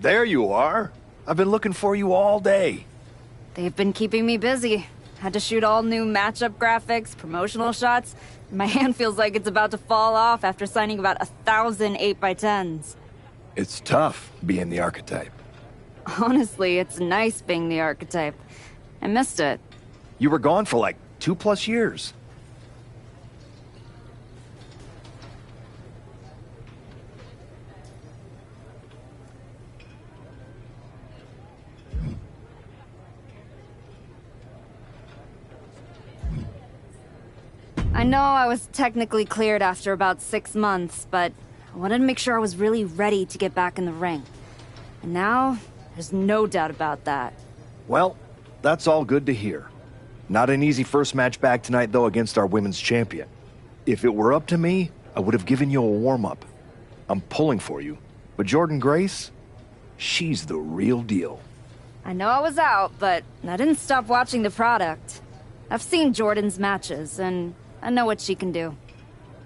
There you are. I've been looking for you all day. They've been keeping me busy. Had to shoot all new matchup graphics, promotional shots. My hand feels like it's about to fall off after signing about 1,000 8x10s. It's tough being the archetype. Honestly, it's nice being the archetype. I missed it. You were gone for like 2+ years. I know I was technically cleared after about 6 months, but I wanted to make sure I was really ready to get back in the ring. And now, there's no doubt about that. Well, that's all good to hear. Not an easy first match back tonight, though, against our women's champion. If it were up to me, I would have given you a warm-up. I'm pulling for you. But Jordan Grace, she's the real deal. I know I was out, but I didn't stop watching the product. I've seen Jordan's matches, and I know what she can do.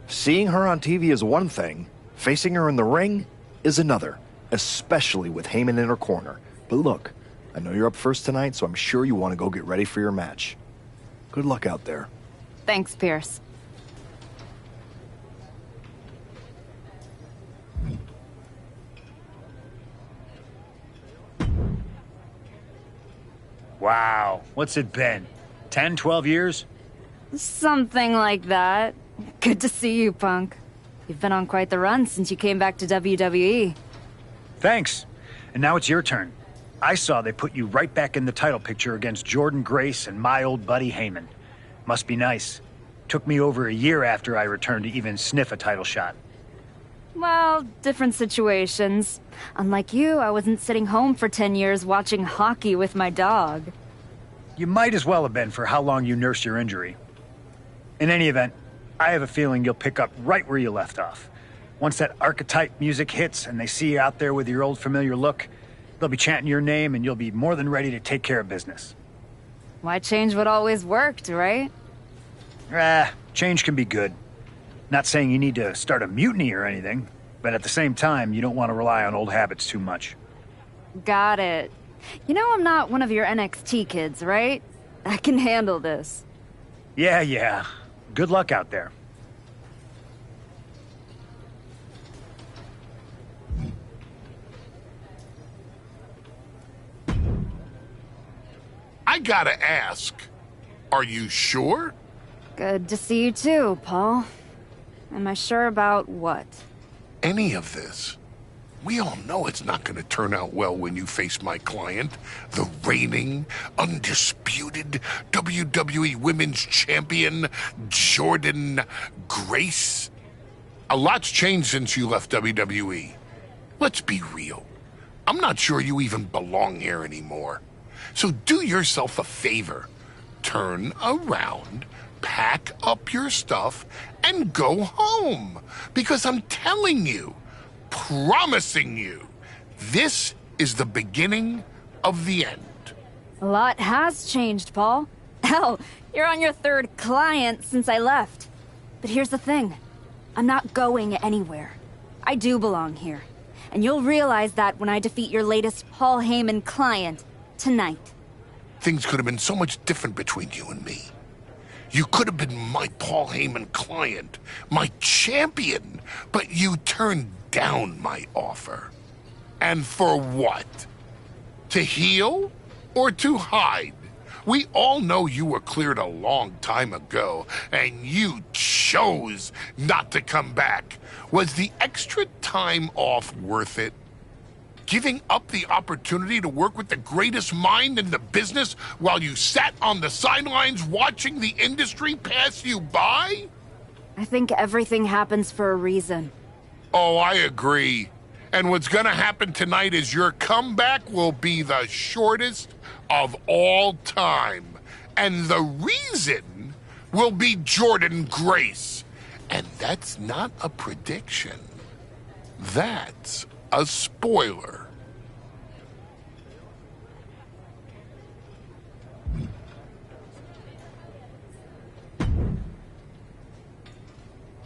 Seeing her on TV is one thing. Facing her in the ring is another. Especially with Heyman in her corner. But look, I know you're up first tonight, so I'm sure you want to go get ready for your match. Good luck out there. Thanks, Pierce. Wow, what's it been? 10, 12 years? Something like that. Good to see you, Punk. You've been on quite the run since you came back to WWE. Thanks. And now it's your turn. I saw they put you right back in the title picture against Jordan Grace and my old buddy Heyman. Must be nice. Took me over a year after I returned to even sniff a title shot. Well, different situations. Unlike you, I wasn't sitting home for 10 years watching hockey with my dog. You might as well have been for how long you nursed your injury. In any event, I have a feeling you'll pick up right where you left off. Once that archetype music hits and they see you out there with your old familiar look, they'll be chanting your name and you'll be more than ready to take care of business. Why change what always worked, right? Change can be good. Not saying you need to start a mutiny or anything, but at the same time, you don't want to rely on old habits too much. Got it. You know I'm not one of your NXT kids, right? I can handle this. Yeah. Good luck out there. I gotta ask, are you sure? Good to see you too, Paul. Am I sure about what? Any of this? We all know it's not gonna turn out well when you face my client, the reigning, undisputed WWE Women's Champion, Jordan Grace. A lot's changed since you left WWE. Let's be real. I'm not sure you even belong here anymore. So do yourself a favor. Turn around, pack up your stuff, and go home. Because I'm telling you, promising you, this is the beginning of the end. A lot has changed, Paul. Hell, you're on your 3rd client since I left. But here's the thing. I'm not going anywhere. I do belong here. And you'll realize that when I defeat your latest Paul Heyman client tonight. Things could have been so much different between you and me. You could have been my Paul Heyman client, my champion, but you turned down my offer. And for what? To heal or to hide? We all know you were cleared a long time ago, and you chose not to come back. Was the extra time off worth it? Giving up the opportunity to work with the greatest mind in the business while you sat on the sidelines watching the industry pass you by? I think everything happens for a reason. Oh, I agree. And what's gonna happen tonight is your comeback will be the shortest of all time. And the reason will be Jordan Grace. And that's not a prediction. That's a spoiler.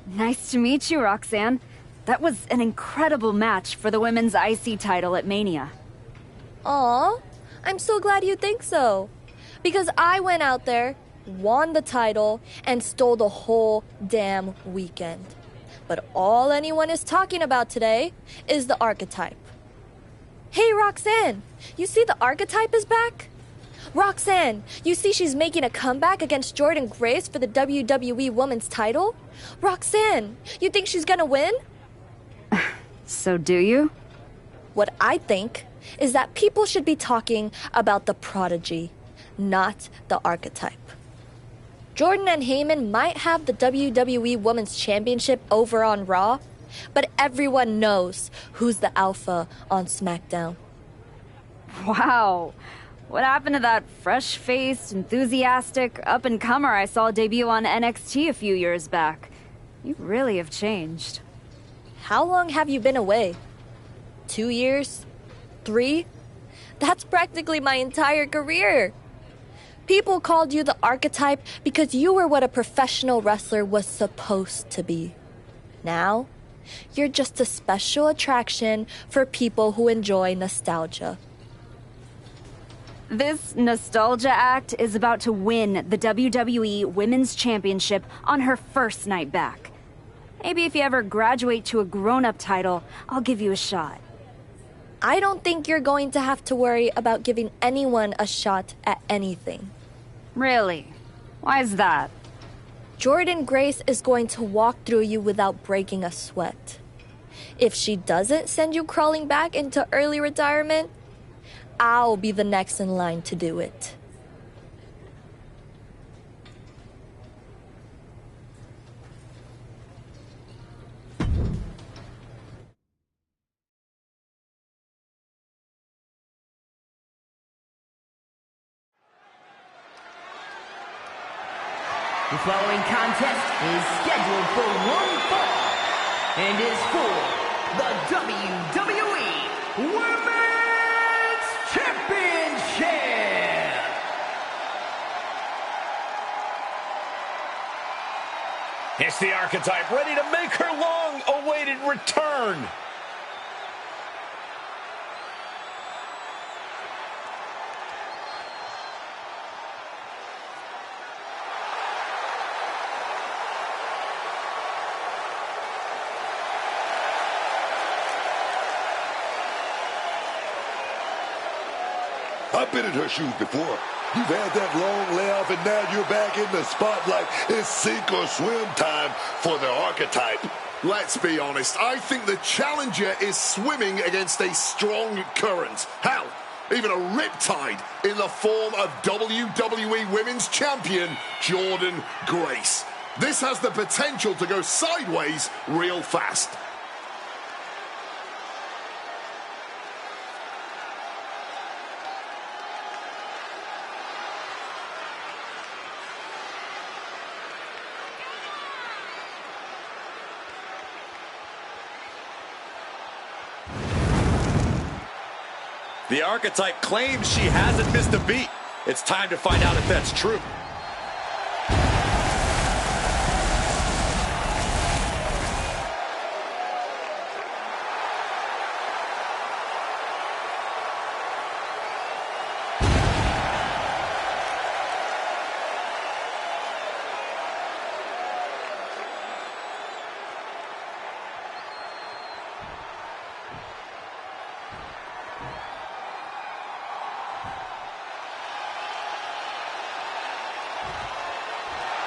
Nice to meet you, Roxanne. That was an incredible match for the women's IC title at Mania. Aw, I'm so glad you think so. Because I went out there, won the title, and stole the whole damn weekend. But all anyone is talking about today is the archetype. Hey, Roxanne, you see the archetype is back? Roxanne, you see she's making a comeback against Jordan Grace for the WWE Women's title? Roxanne, you think she's gonna win? So do you? What I think is that people should be talking about the prodigy, not the archetype. Jordan and Heyman might have the WWE Women's Championship over on Raw, but everyone knows who's the alpha on SmackDown. Wow. What happened to that fresh-faced, enthusiastic up-and-comer I saw debut on NXT a few years back? You really have changed. How long have you been away? 2 years? 3? That's practically my entire career. People called you the archetype because you were what a professional wrestler was supposed to be. Now, you're just a special attraction for people who enjoy nostalgia. This nostalgia act is about to win the WWE Women's Championship on her first night back. Maybe if you ever graduate to a grown-up title, I'll give you a shot. I don't think you're going to have to worry about giving anyone a shot at anything. Really? Why is that? Jordan Grace is going to walk through you without breaking a sweat. If she doesn't send you crawling back into early retirement, I'll be the next in line to do it. The following contest is scheduled for one fall and is for the WWE Women's Championship. It's the archetype ready to make her long-awaited return. I've been in her shoes before. You've had that long layoff, and now you're back in the spotlight. It's sink or swim time for the archetype. Let's be honest. I think the challenger is swimming against a strong current. Hell, even a riptide in the form of WWE Women's Champion Jordan Grace. This has the potential to go sideways real fast. The archetype claims she hasn't missed a beat. It's time to find out if that's true.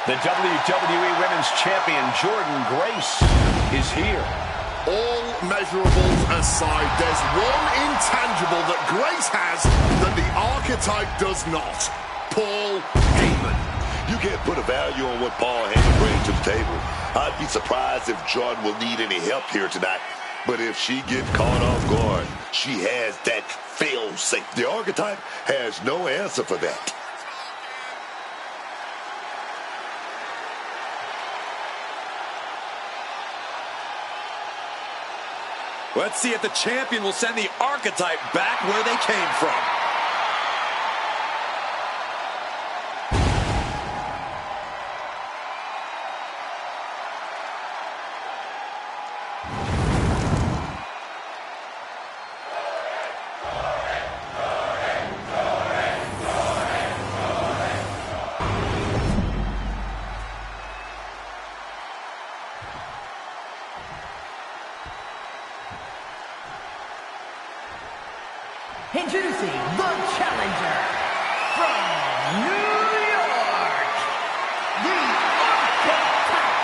The WWE Women's Champion, Jordan Grace, is here. All measurables aside, there's one intangible that Grace has that the archetype does not. Paul Heyman. You can't put a value on what Paul Heyman brings to the table. I'd be surprised if Jordan will need any help here tonight. But if she gets caught off guard, she has that fail-safe. The archetype has no answer for that. Let's see if the champion will send the archetype back where they came from. introducing the challenger from New York, the Archetype.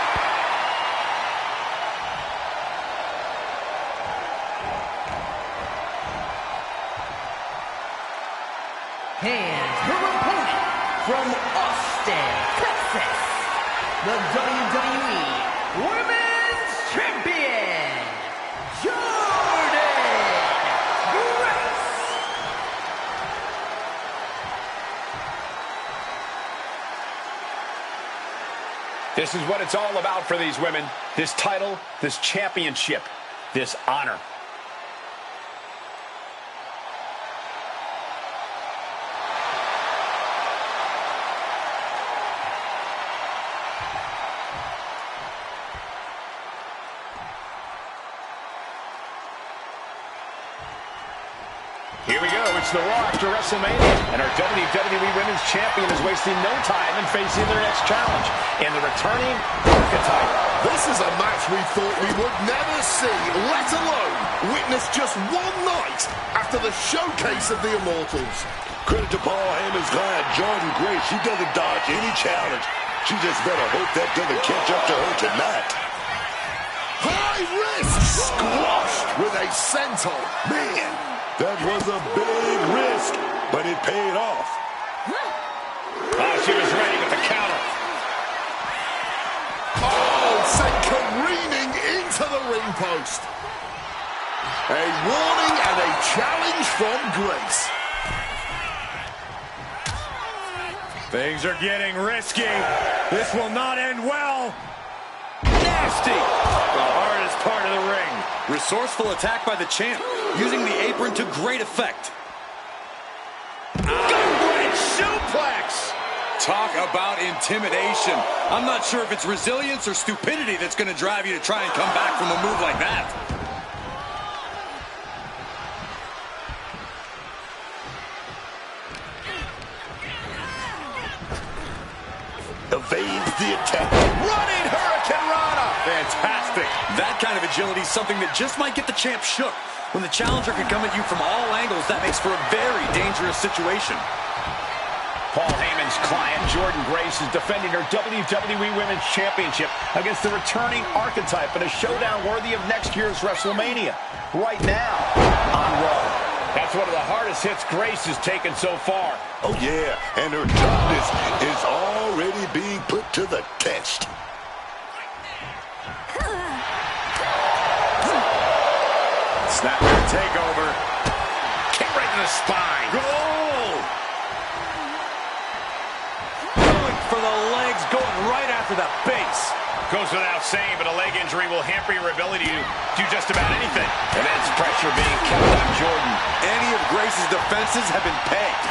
And her opponent from Austin, Texas, the WWE Women's Champion, Jordan Grace. This is what it's all about for these women. This title, this championship, this honor. Here we go, it's the Raw after WrestleMania, and our WWE Women's Champion is wasting no time in facing their next challenge, in the returning Archetype. This is a match we thought we would never see, let alone witness just one night after the showcase of the Immortals. Credit to Paul Heyman's client, Jordan Grace. She doesn't dodge any challenge. She just better hope that doesn't catch up to her tonight. High risk squashed with a senton. Man, that was a big risk, but it paid off. Oh, she was ready with the counter. Oh, sent careening into the ring post. A warning and a challenge from Grace. Things are getting risky. This will not end well. Nasty. The hardest part of the ring. Resourceful attack by the champ, using the apron to great effect. Gut-wrench suplex. Talk about intimidation. I'm not sure if it's resilience or stupidity that's going to drive you to try and come back from a move like that. Evades the attack. Running Hurricane Rana. Fantastic. That kind of agility is something that just might get the champ shook. When the challenger can come at you from all angles, that makes for a very dangerous situation. Paul Heyman's client, Jordan Grace, is defending her WWE Women's Championship against the returning Archetype in a showdown worthy of next year's WrestleMania. Right now, on Raw. That's one of the hardest hits Grace has taken so far. Oh, yeah, and her toughness is already being put to the test. Snapmare takeover. Kick right to the spine. Goal! Going for the legs, going right after the base. Goes without saying, but a leg injury will hamper your ability to do just about anything. Immense pressure being kept on Jordan. Any of Grace's defenses have been pegged.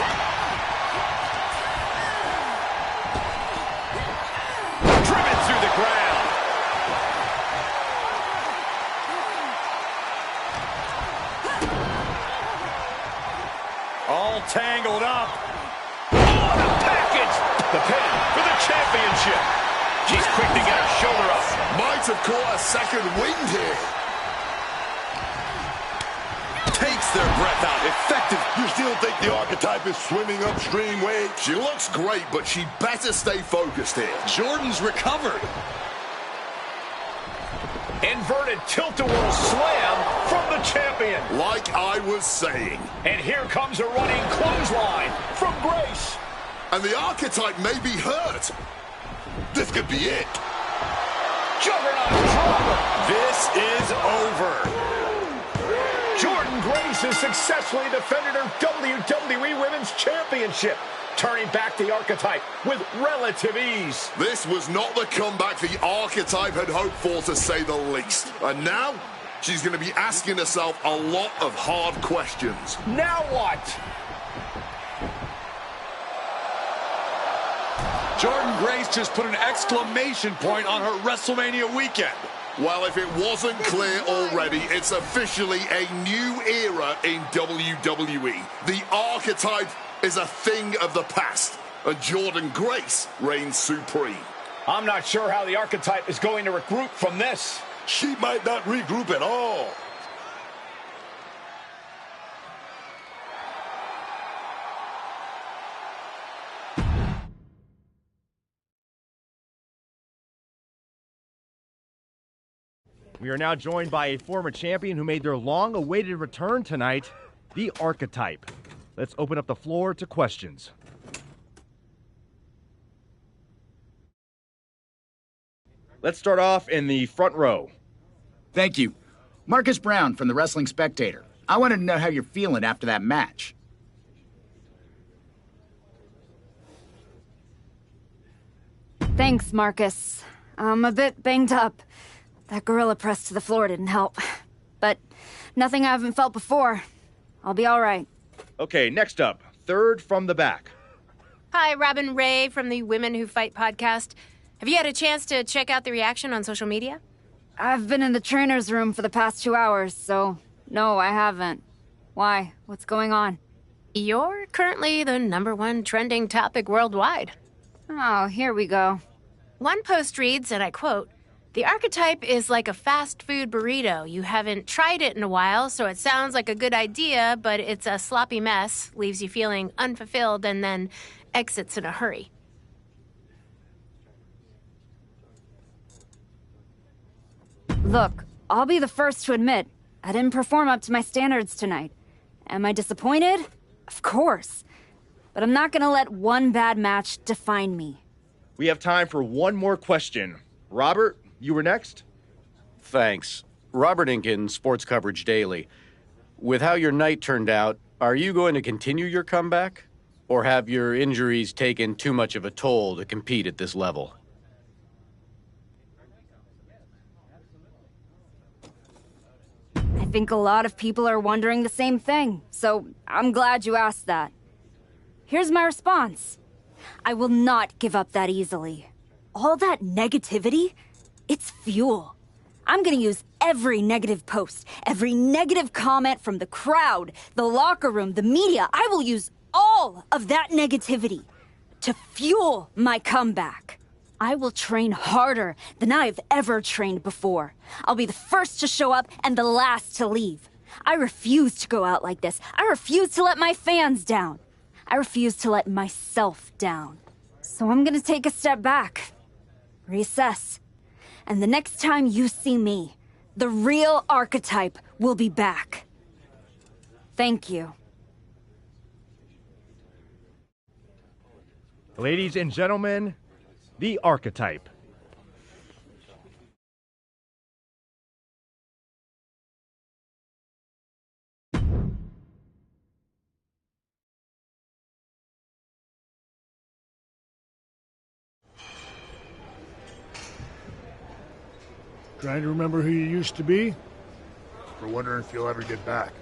Driven through the ground. All tangled up. Oh, what a package! The pin for the championship. She's quick to get her shoulder up. Might have caught a second wind here. Takes their breath out. Effective. You still think the Archetype is swimming upstream, Wade? She looks great, but she better stay focused here. Jordan's recovered. Inverted tilt-a-whirl slam from the champion. Like I was saying. And here comes a running clothesline from Grace. And the Archetype may be hurt. This could be it. Juggernaut dropper. This is over. Jordan Grace has successfully defended her WWE Women's Championship, turning back the Archetype with relative ease. This was not the comeback the Archetype had hoped for, to say the least. And now, she's going to be asking herself a lot of hard questions. Now what? Jordan Grace just put an exclamation point on her WrestleMania weekend. Well, if it wasn't clear already, it's officially a new era in WWE. The Archetype is a thing of the past, and Jordan Grace reigns supreme. I'm not sure how the Archetype is going to regroup from this. She might not regroup at all. We are now joined by a former champion who made their long-awaited return tonight, the Archetype. Let's open up the floor to questions. Let's start off in the front row. Thank you. Marcus Brown from the Wrestling Spectator. I wanted to know how you're feeling after that match. Thanks, Marcus. I'm a bit banged up. That gorilla press to the floor didn't help. But nothing I haven't felt before. I'll be all right. Okay, next up, third from the back. Hi, Robin Ray from the Women Who Fight podcast. Have you had a chance to check out the reaction on social media? I've been in the trainer's room for the past 2 hours, so no, I haven't. Why? What's going on? You're currently the #1 trending topic worldwide. Oh, here we go. One post reads, and I quote, "The Archetype is like a fast food burrito. You haven't tried it in a while, so it sounds like a good idea, but it's a sloppy mess, leaves you feeling unfulfilled, and then exits in a hurry." Look, I'll be the first to admit, I didn't perform up to my standards tonight. Am I disappointed? Of course. But I'm not gonna let one bad match define me. We have time for one more question. Robert, you were next? Thanks. Robert Inkin, Sports Coverage Daily. With how your night turned out, are you going to continue your comeback? Or have your injuries taken too much of a toll to compete at this level? I think a lot of people are wondering the same thing, so I'm glad you asked that. Here's my response. I will not give up that easily. All that negativity, it's fuel. I'm gonna use every negative post, every negative comment from the crowd, the locker room, the media. I will use all of that negativity to fuel my comeback. I will train harder than I've ever trained before. I'll be the first to show up and the last to leave. I refuse to go out like this. I refuse to let my fans down. I refuse to let myself down. So I'm gonna take a step back, reassess, and the next time you see me, the real Archetype will be back. Thank you. Ladies and gentlemen, the Archetype. Trying to remember who you used to be? Or wondering if you'll ever get back?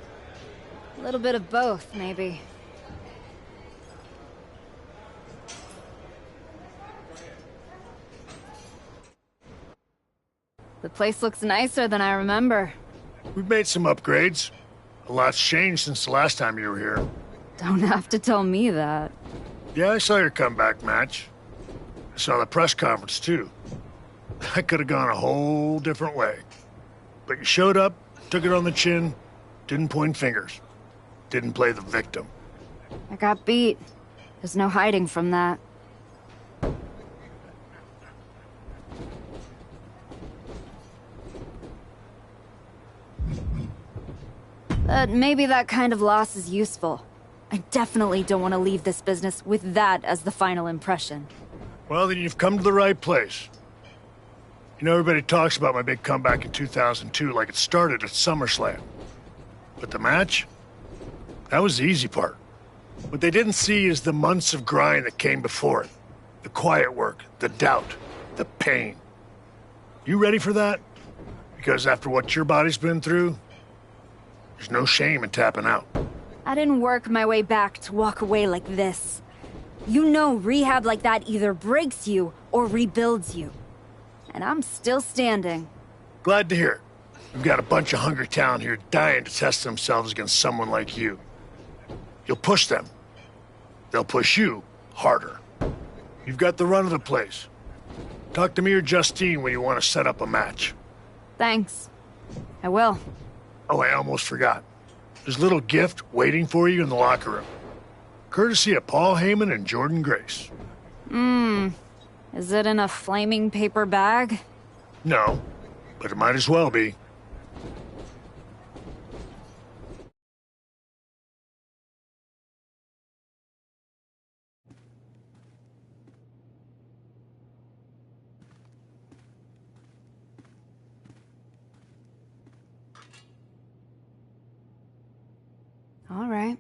A little bit of both, maybe. The place looks nicer than I remember. We've made some upgrades. A lot's changed since the last time you were here. Don't have to tell me that. Yeah, I saw your comeback match. I saw the press conference, too. That could have gone a whole different way. But you showed up, took it on the chin, didn't point fingers. Didn't play the victim. I got beat. There's no hiding from that. But maybe that kind of loss is useful. I definitely don't want to leave this business with that as the final impression. Well, then you've come to the right place. You know, everybody talks about my big comeback in 2002 like it started at SummerSlam. But the match? That was the easy part. What they didn't see is the months of grind that came before it. The quiet work, the doubt, the pain. You ready for that? Because after what your body's been through, there's no shame in tapping out. I didn't work my way back to walk away like this. You know rehab like that either breaks you or rebuilds you. And I'm still standing. Glad to hear it. We've got a bunch of hungry talent here dying to test themselves against someone like you. You'll push them. They'll push you harder. You've got the run of the place. Talk to me or Justine when you want to set up a match. Thanks. I will. Oh, I almost forgot. There's a little gift waiting for you in the locker room. Courtesy of Paul Heyman and Jordan Grace. Is it in a flaming paper bag? No. but it might as well be. All right.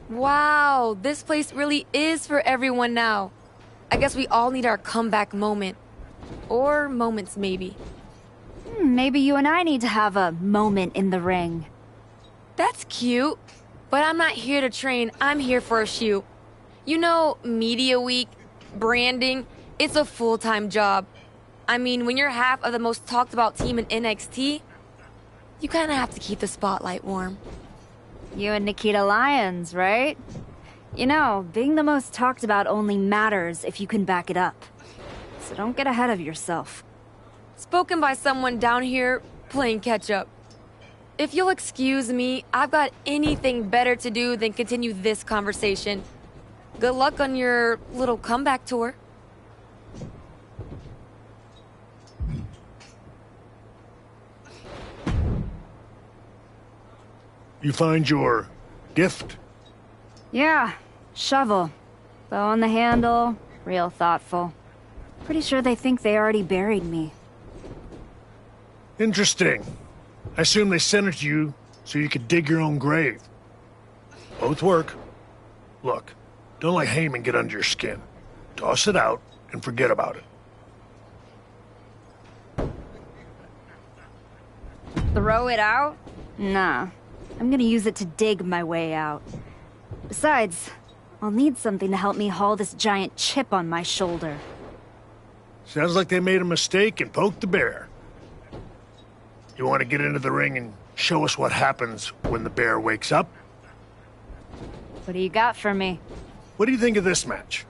Wow, this place really is for everyone now. I guess we all need our comeback moment. Or moments, maybe. Maybe you and I need to have a moment in the ring. That's cute. But I'm not here to train, I'm here for a shoot. You know, media week, branding, it's a full-time job. I mean, when you're half of the most talked about team in NXT, you kinda have to keep the spotlight warm. You and Nikita Lyons, right? You know, being the most talked about only matters if you can back it up. So don't get ahead of yourself. Spoken by someone down here playing catch-up. If you'll excuse me, I've got anything better to do than continue this conversation. Good luck on your little comeback tour. You find your gift? Yeah, shovel. Bow on the handle, real thoughtful. Pretty sure they think they already buried me. Interesting. I assume they sent it to you so you could dig your own grave. Both work. Look, don't let Heyman get under your skin. Toss it out and forget about it. Throw it out? Nah. I'm gonna use it to dig my way out. Besides, I'll need something to help me haul this giant chip on my shoulder. Sounds like they made a mistake and poked the bear. You want to get into the ring and show us what happens when the bear wakes up? What do you got for me? What do you think of this match?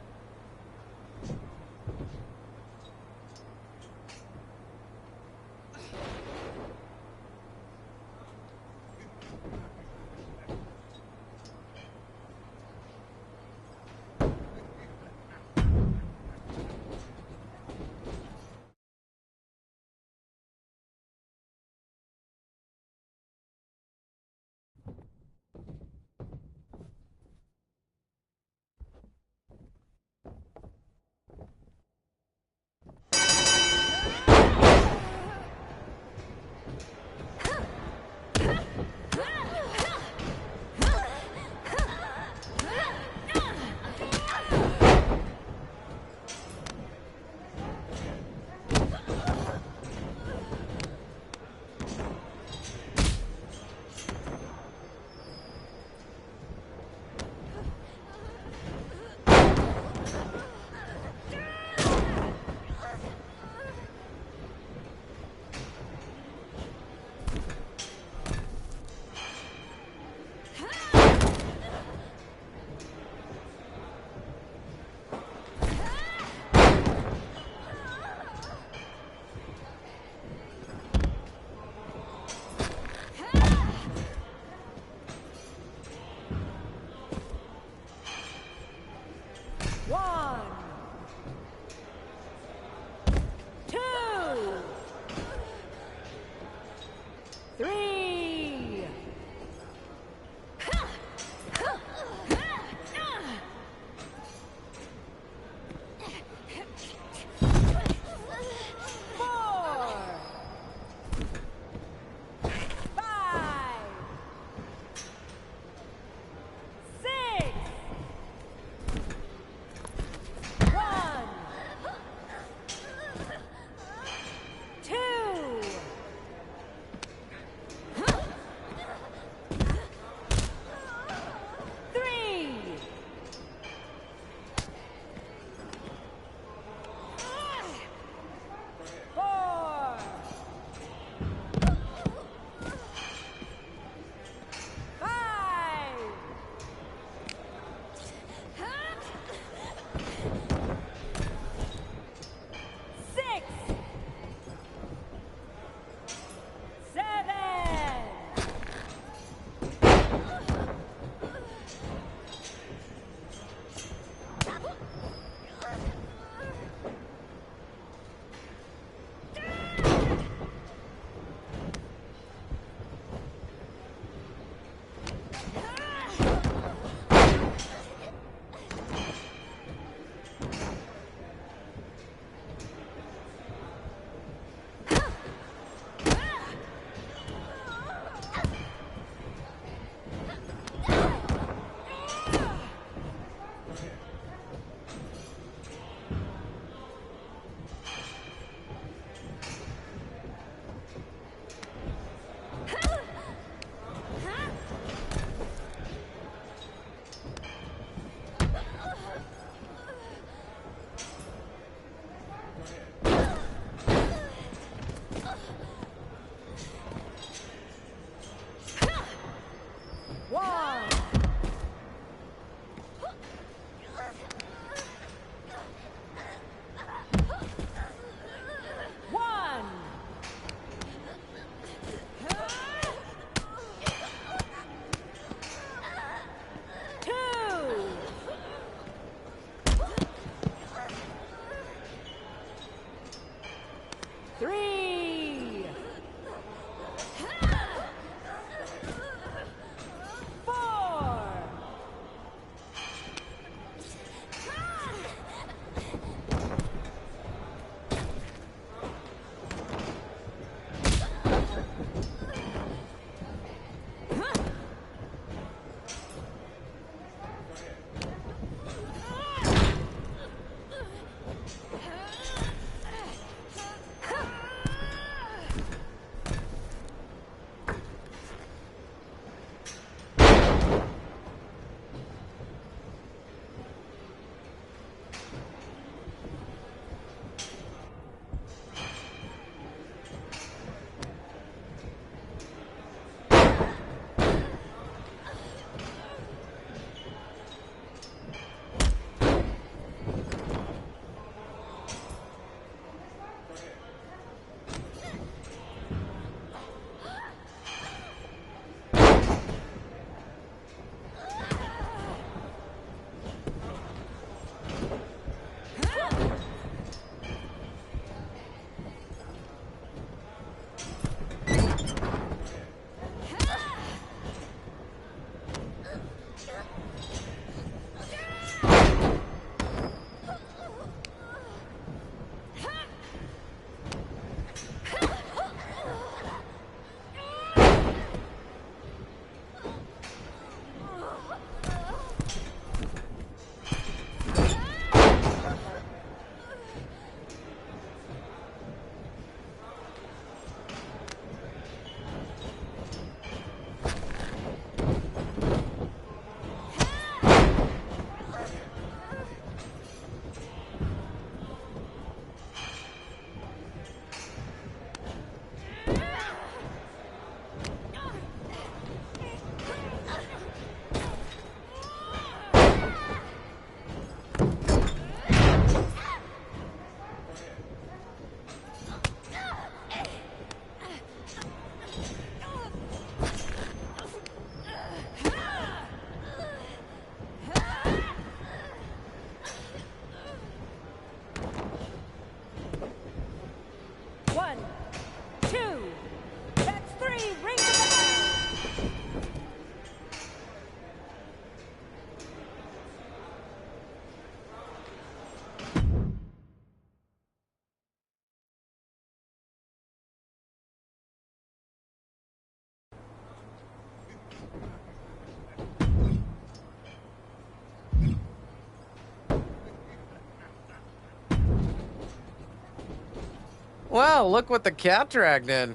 Well, look what the cat dragged in.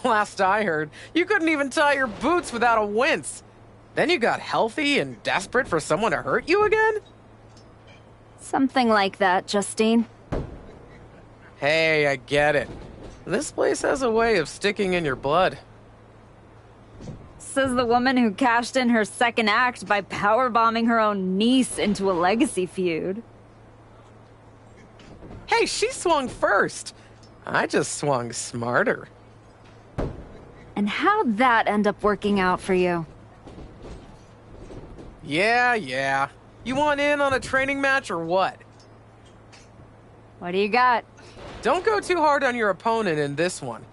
Last I heard, you couldn't even tie your boots without a wince. Then you got healthy and desperate for someone to hurt you again? Something like that, Justine. Hey, I get it. This place has a way of sticking in your blood. Says the woman who cashed in her second act by powerbombing her own niece into a legacy feud. Hey, she swung first. I just swung smarter. And how'd that end up working out for you? Yeah. You want in on a training match or what? What do you got? Don't go too hard on your opponent in this one.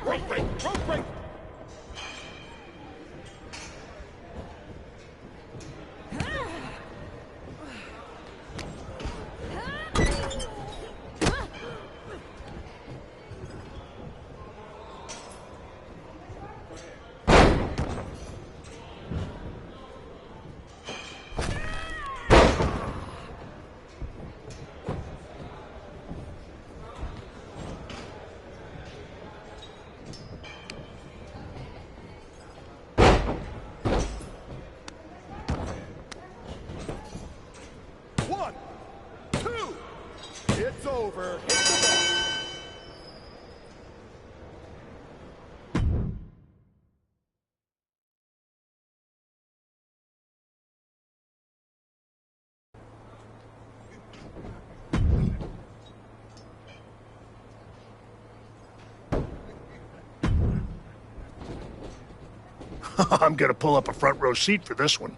Rope break! Rope break! It's over. Hit the ball. I'm gonna pull up a front row seat for this one.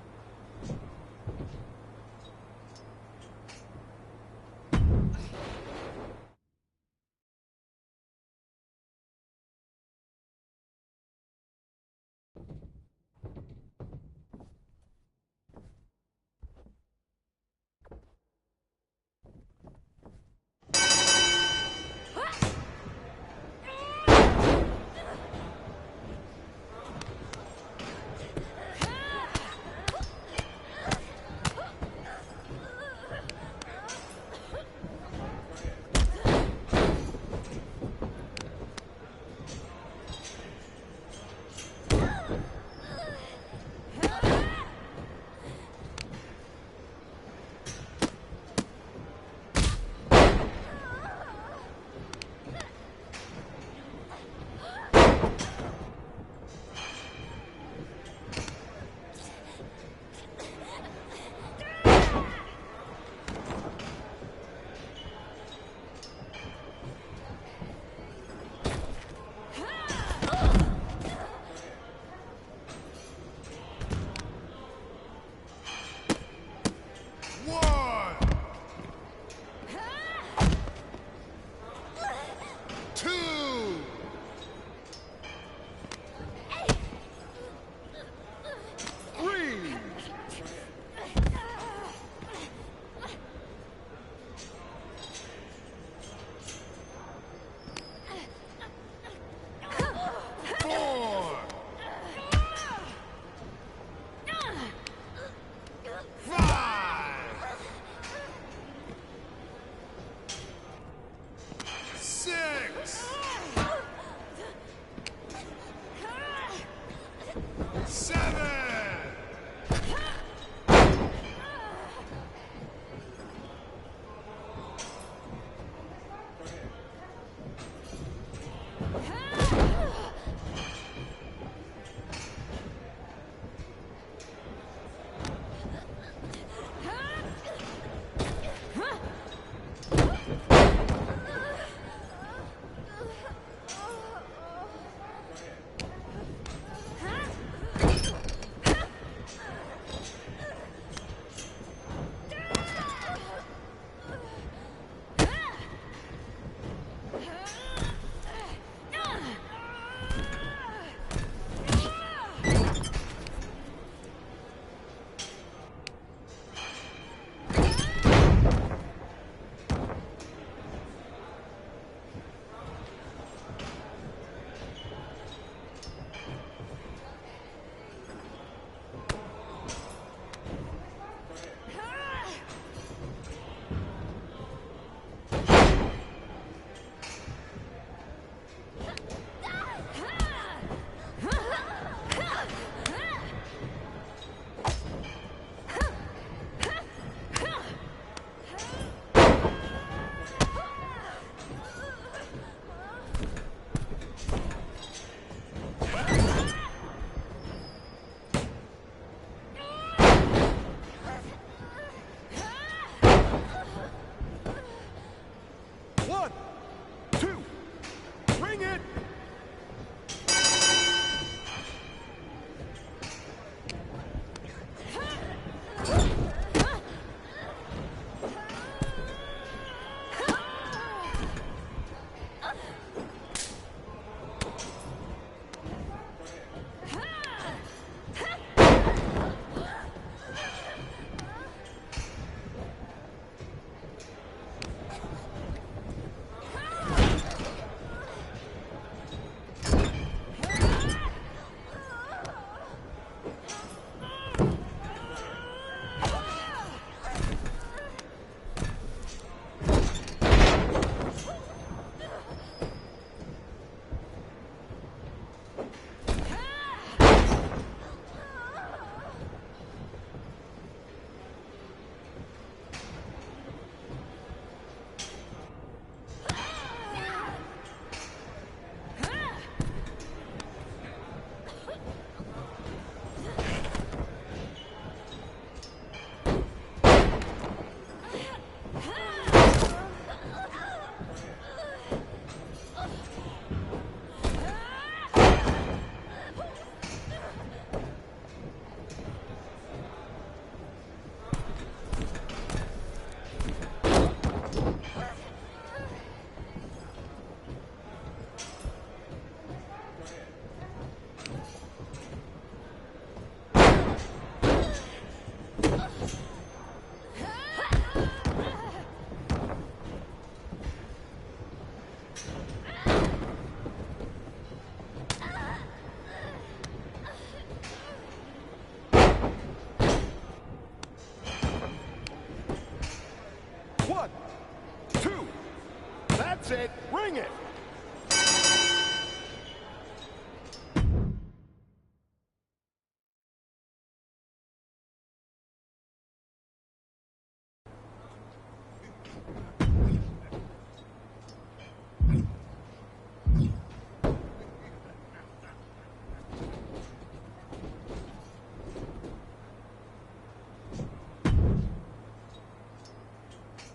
That's it. Ring it.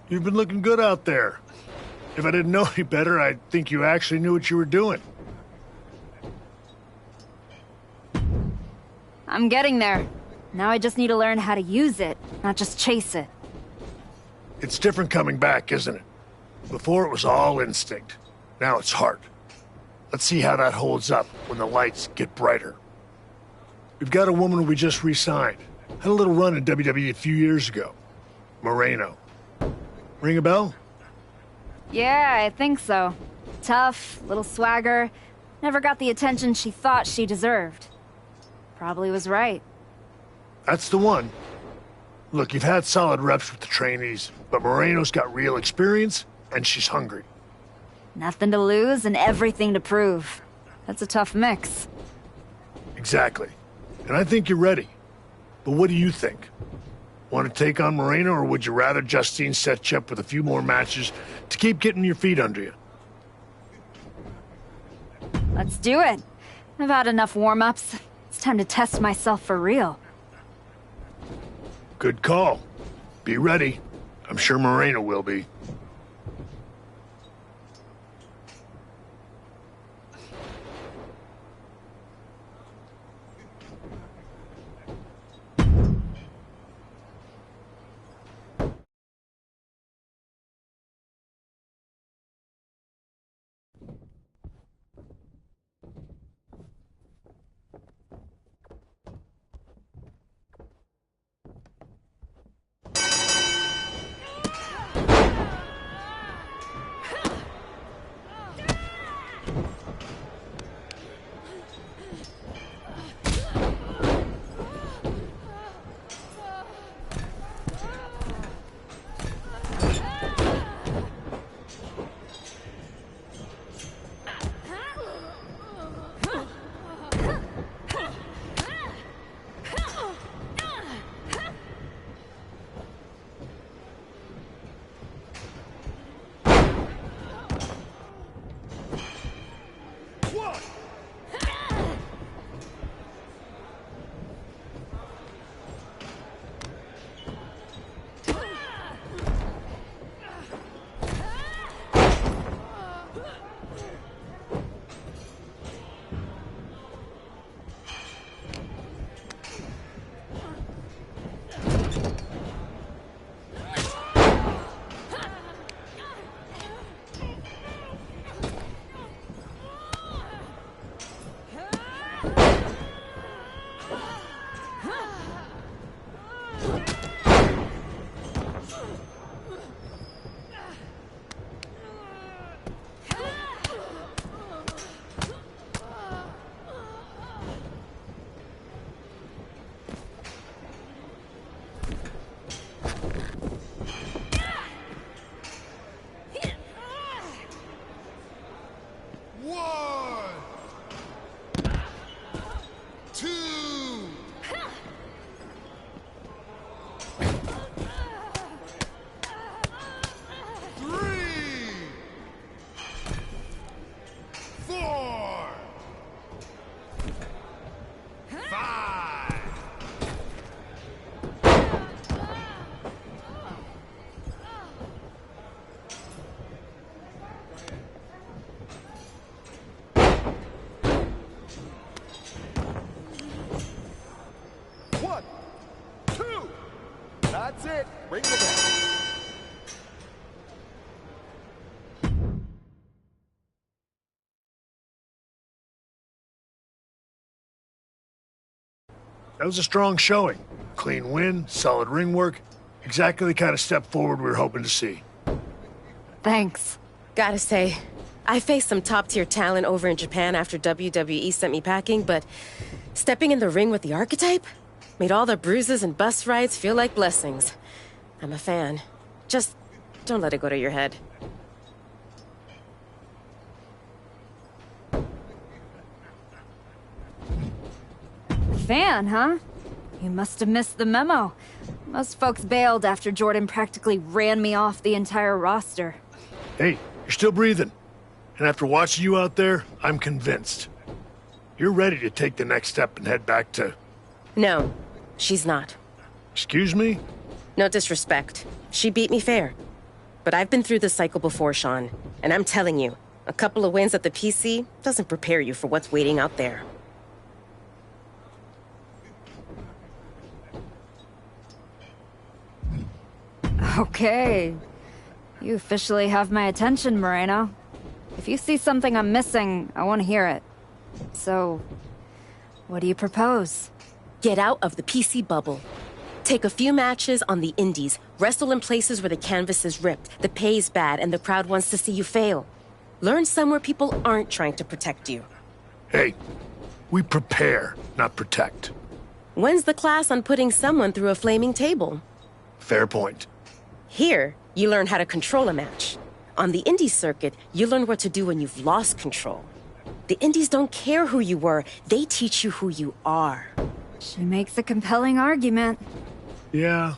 You've been looking good out there. If I didn't know any better, I'd think you actually knew what you were doing. I'm getting there. Now I just need to learn how to use it, not just chase it. It's different coming back, isn't it? Before it was all instinct. Now it's heart. Let's see how that holds up when the lights get brighter. We've got a woman we just re-signed. Had a little run in WWE a few years ago. Moreno. Ring a bell? Yeah, I think so. Tough, little swagger. Never got the attention she thought she deserved. Probably was right. That's the one. Look, you've had solid reps with the trainees, but Moreno's got real experience, and she's hungry. Nothing to lose and everything to prove. That's a tough mix. Exactly. And I think you're ready. But what do you think? Want to take on Moreno, or would you rather Justine set you up with a few more matches to keep getting your feet under you? Let's do it. I've had enough warm-ups. It's time to test myself for real. Good call. Be ready. I'm sure Moreno will be. That's it. Ring the bell. That was a strong showing. Clean win, solid ring work. Exactly the kind of step forward we were hoping to see. Thanks. Gotta say, I faced some top-tier talent over in Japan after WWE sent me packing, but stepping in the ring with the Archetype made all the bruises and bus rides feel like blessings. I'm a fan. Just don't let it go to your head. fan, huh? You must have missed the memo. Most folks bailed after Jordan practically ran me off the entire roster. Hey, you're still breathing. And after watching you out there, I'm convinced. You're ready to take the next step and head back to... No, she's not. Excuse me? No disrespect. She beat me fair. But I've been through this cycle before, Sean. And I'm telling you, a couple of wins at the PC doesn't prepare you for what's waiting out there. Okay. You officially have my attention, Moreno. If you see something I'm missing, I want to hear it. So, what do you propose? Get out of the PC bubble. Take a few matches on the indies, wrestle in places where the canvas is ripped, the pay's bad, and the crowd wants to see you fail. Learn somewhere people aren't trying to protect you. Hey, we prepare, not protect. When's the class on putting someone through a flaming table? Fair point. Here, you learn how to control a match. On the indie circuit, you learn what to do when you've lost control. The indies don't care who you were, they teach you who you are. She makes a compelling argument. Yeah.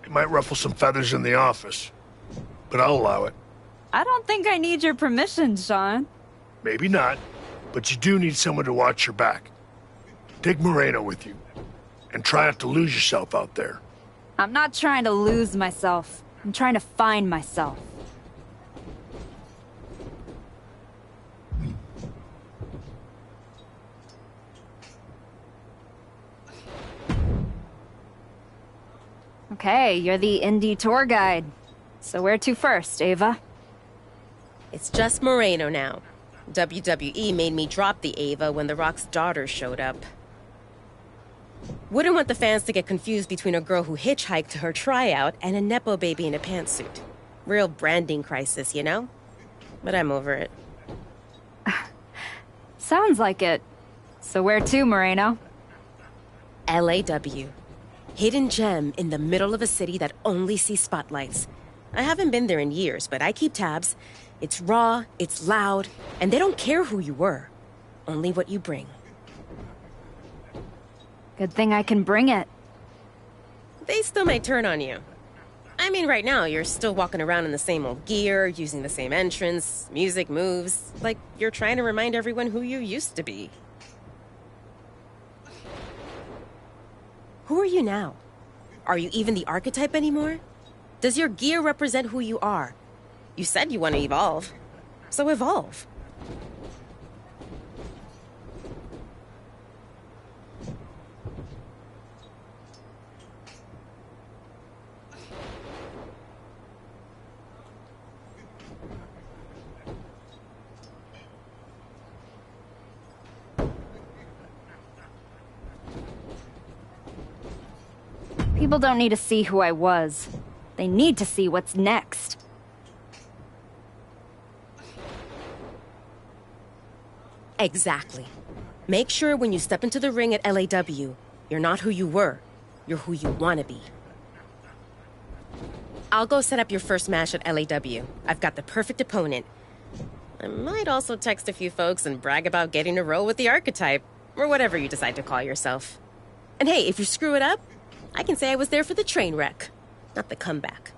It might ruffle some feathers in the office, but I'll allow it. I don't think I need your permission, Sean. Maybe not, but you do need someone to watch your back. Take Moreno with you, and try not to lose yourself out there. I'm not trying to lose myself. I'm trying to find myself. Okay, you're the indie tour guide. So where to first, Ava? It's just Moreno now. WWE made me drop the Ava when The Rock's daughter showed up. Wouldn't want the fans to get confused between a girl who hitchhiked to her tryout and a Nepo baby in a pantsuit. Real branding crisis, you know? But I'm over it. Sounds like it. So where to, Moreno? LAW. Hidden gem in the middle of a city that only sees spotlights. I haven't been there in years, but I keep tabs. It's raw, it's loud, and they don't care who you were. Only what you bring. Good thing I can bring it. They still might turn on you. I mean, right now, you're still walking around in the same old gear, using the same entrance, music moves, like you're trying to remind everyone who you used to be. Who are you now? Are you even the archetype anymore? Does your gear represent who you are? You said you want to evolve, so evolve. People don't need to see who I was. They need to see what's next. Exactly. Make sure when you step into the ring at LAW, you're not who you were. You're who you want to be. I'll go set up your first match at LAW. I've got the perfect opponent. I might also text a few folks and brag about getting a role with the archetype, or whatever you decide to call yourself. And hey, if you screw it up, I can say I was there for the train wreck, not the comeback.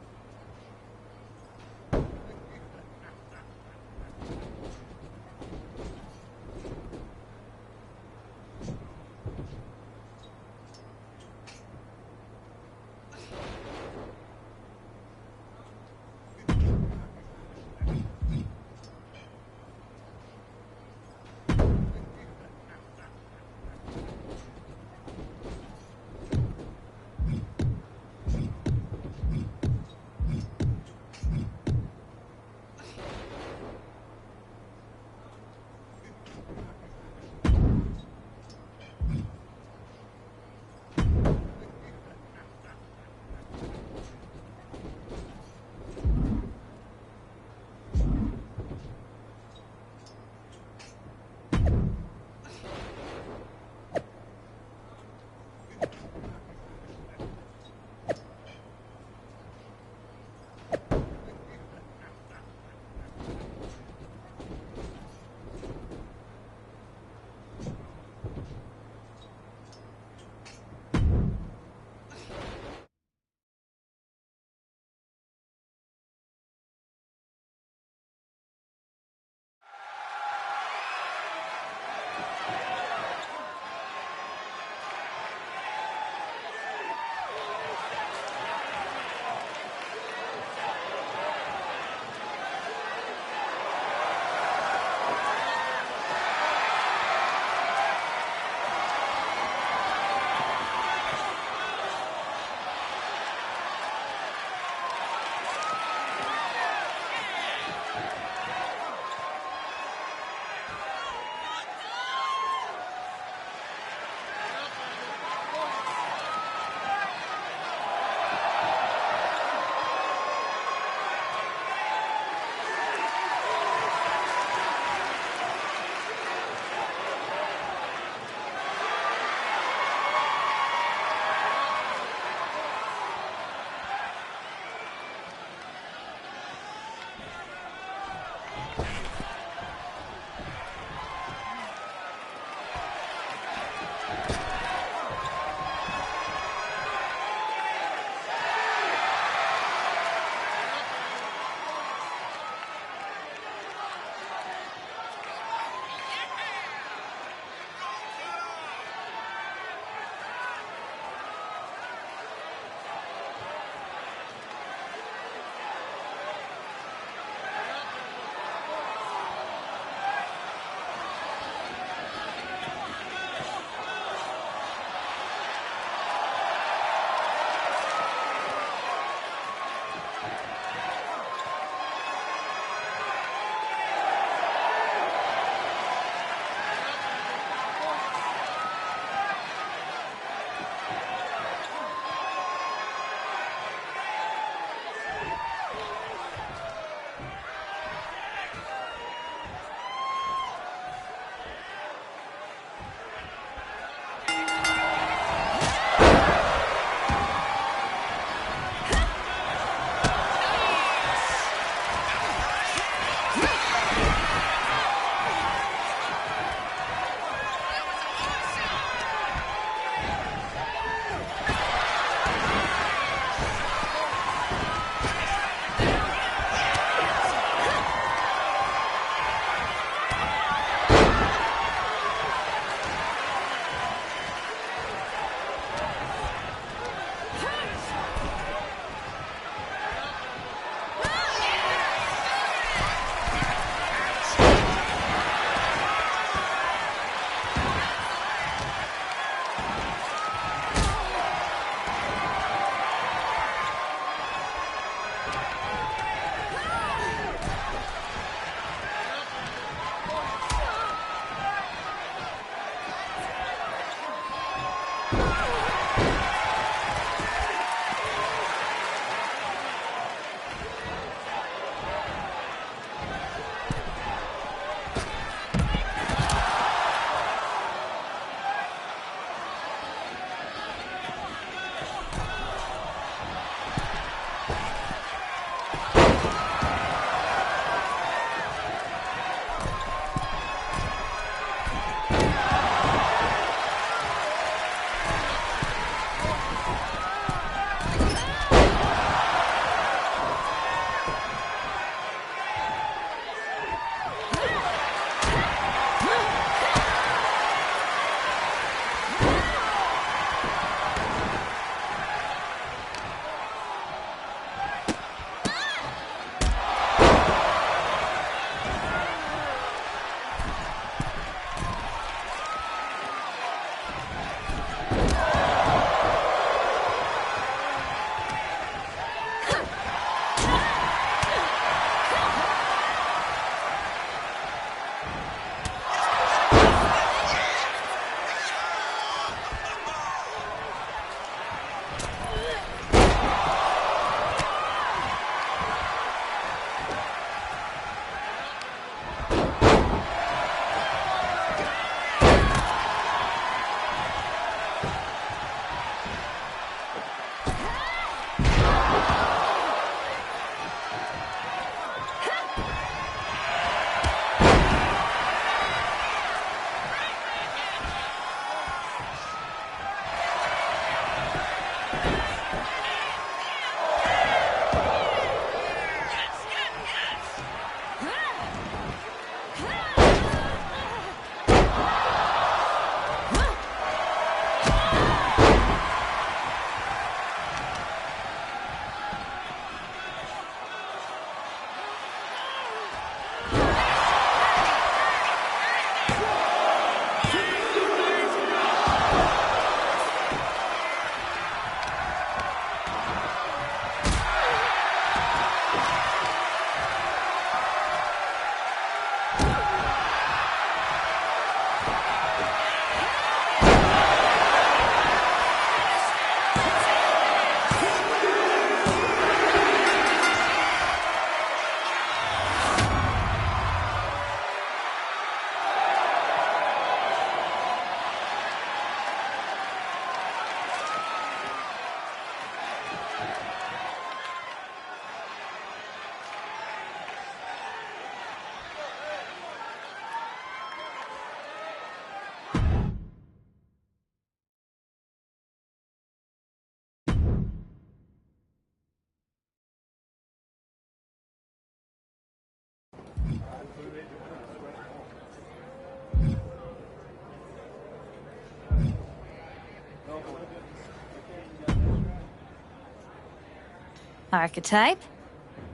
Archetype?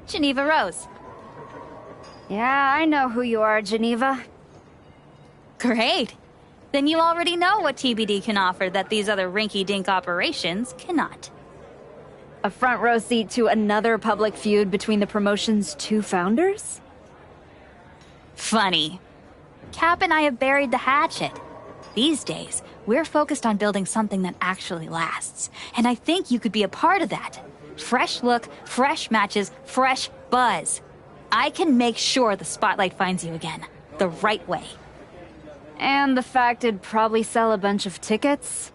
Geneva Rose. Yeah, I know who you are, Geneva. Great. Then you already know what TBD can offer that these other rinky-dink operations cannot. A front row seat to another public feud between the promotion's two founders? Funny. Cap and I have buried the hatchet. These days, we're focused on building something that actually lasts. And I think you could be a part of that. Fresh look, fresh matches, fresh buzz. I can make sure the spotlight finds you again. The right way. And the fact it'd probably sell a bunch of tickets?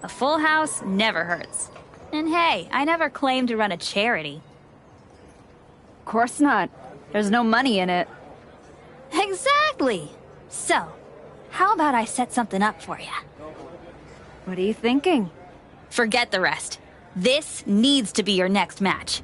A full house never hurts. And hey, I never claimed to run a charity. Of course not. There's no money in it. Exactly! So, how about I set something up for you? What are you thinking? Forget the rest. This needs to be your next match.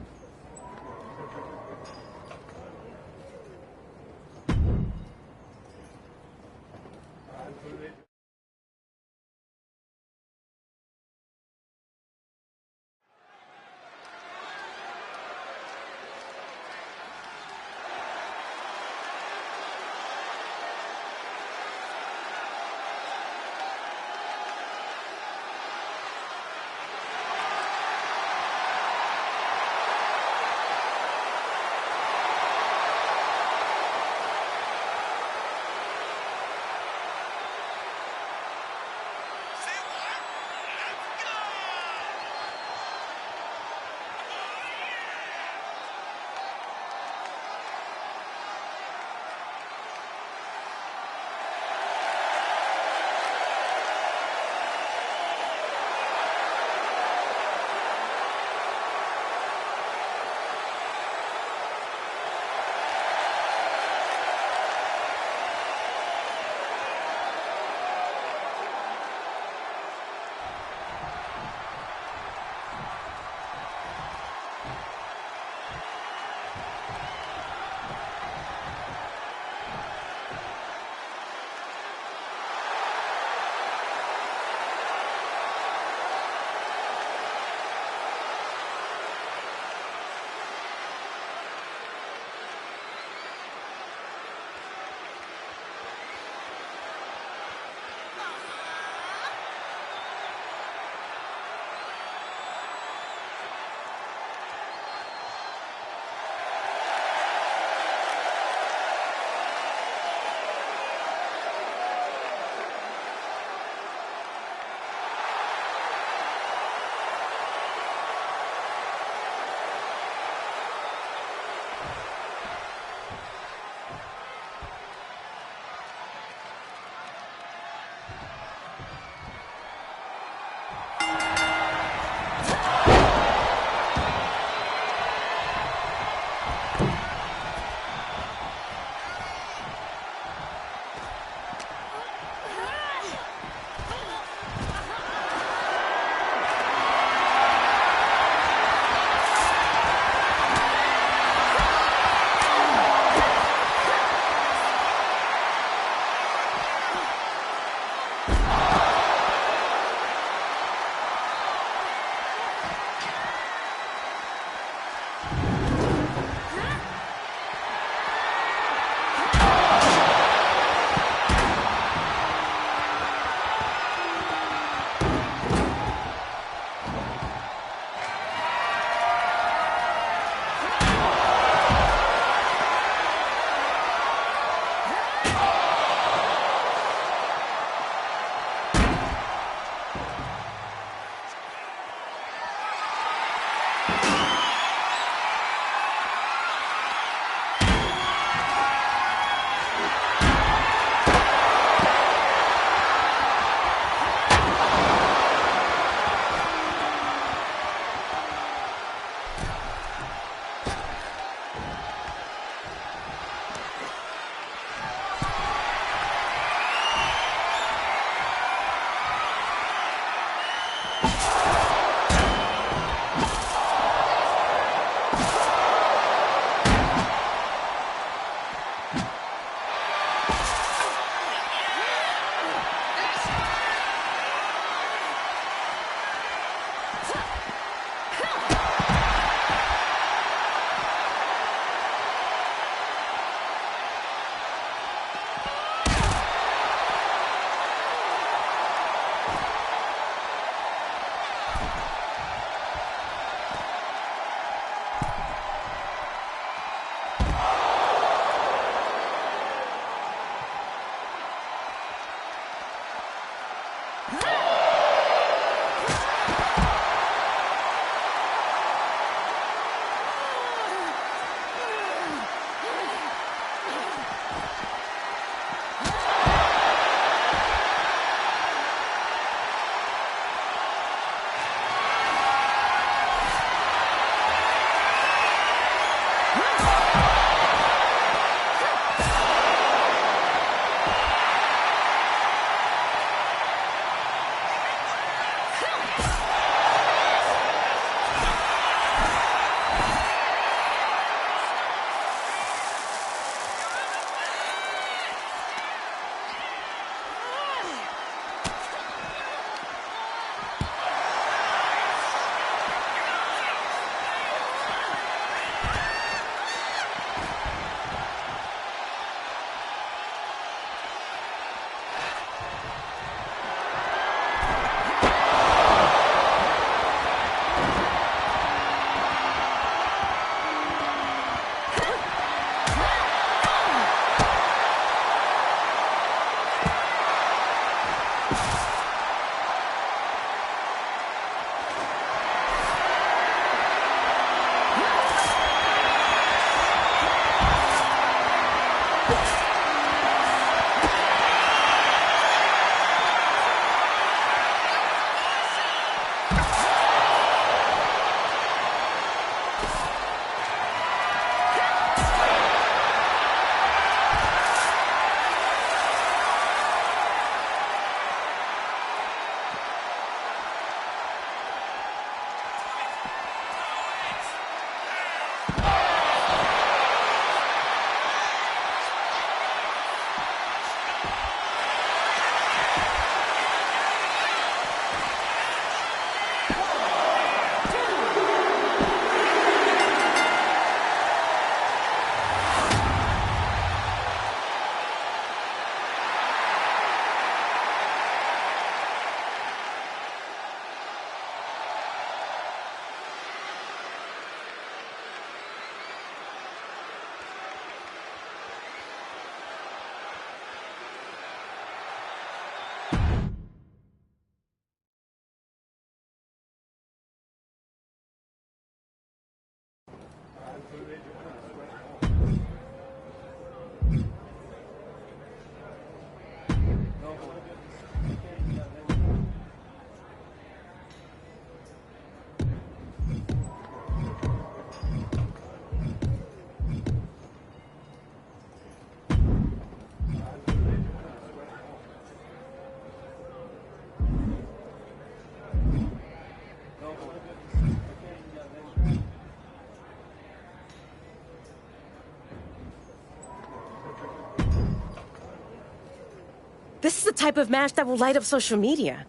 type of match that will light up social media.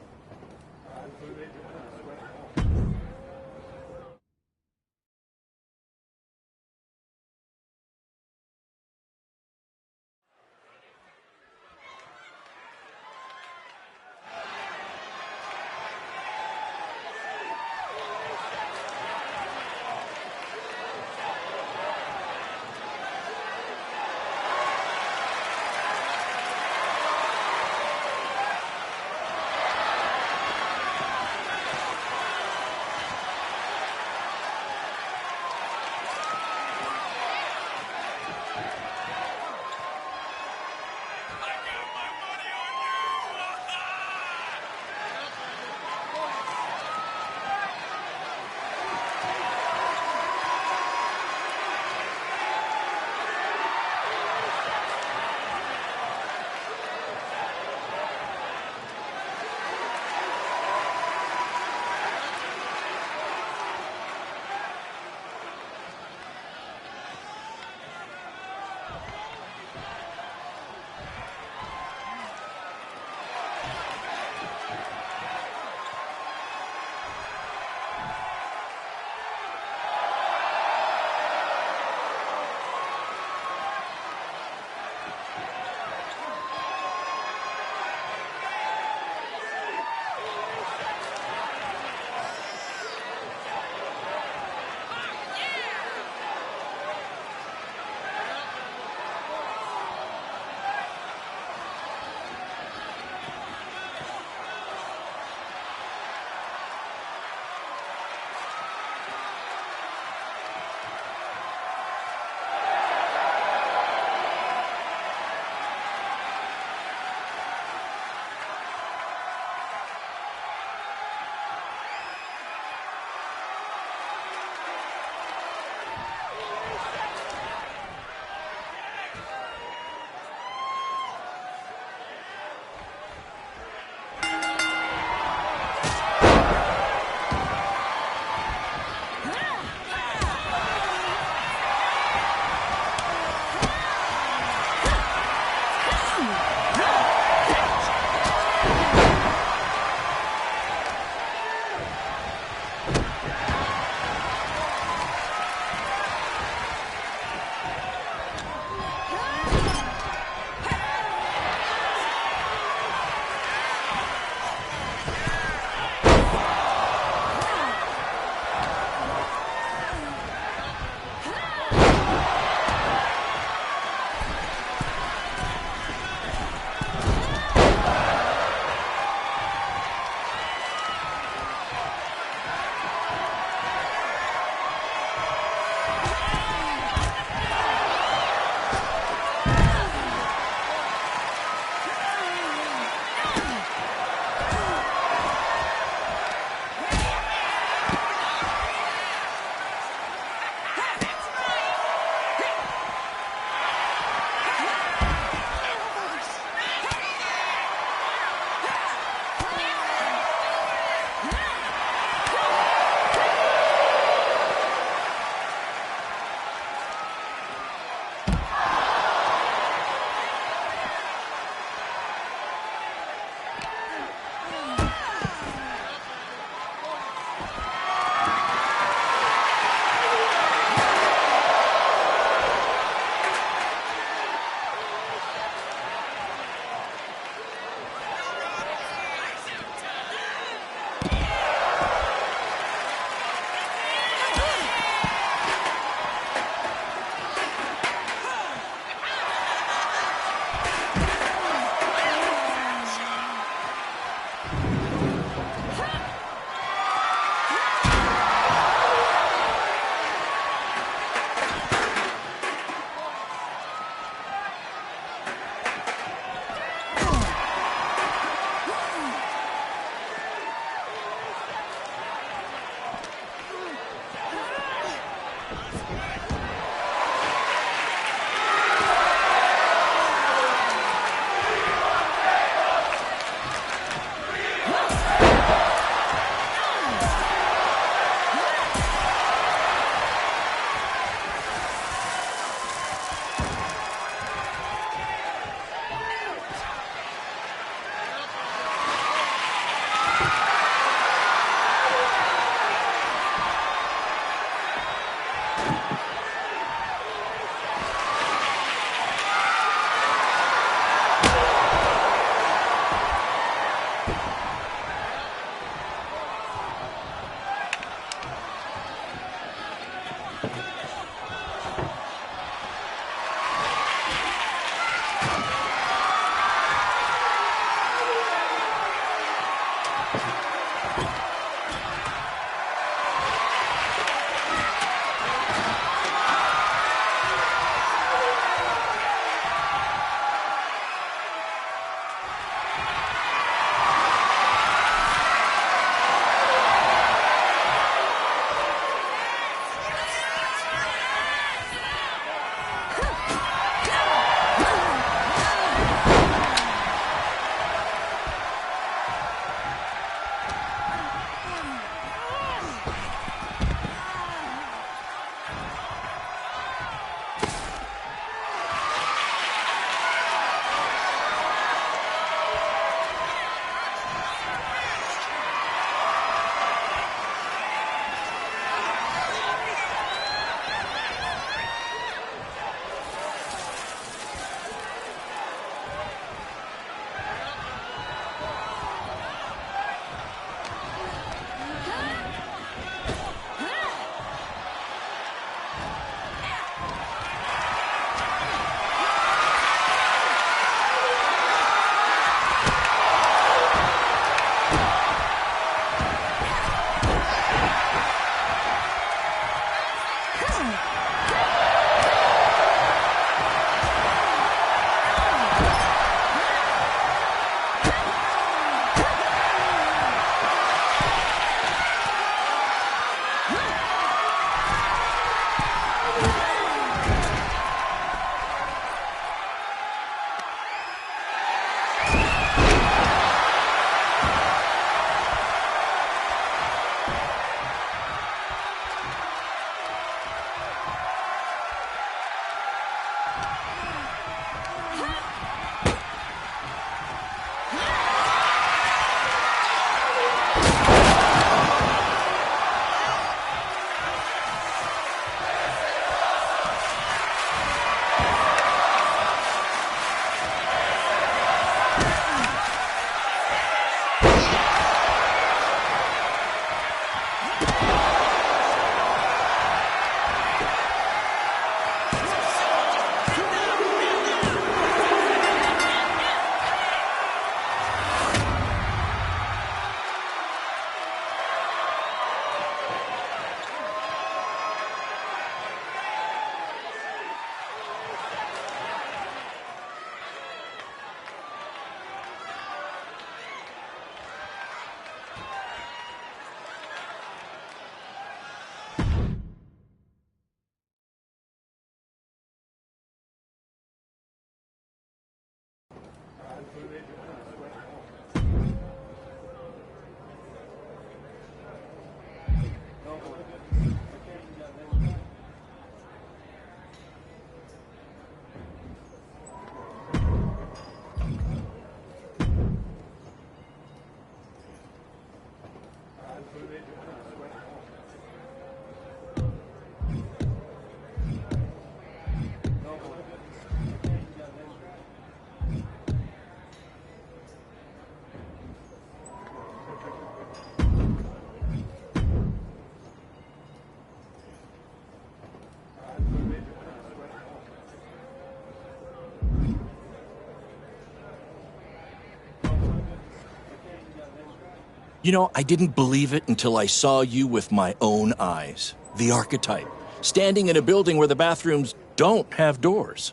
You know, I didn't believe it until I saw you with my own eyes. The archetype. Standing in a building where the bathrooms don't have doors.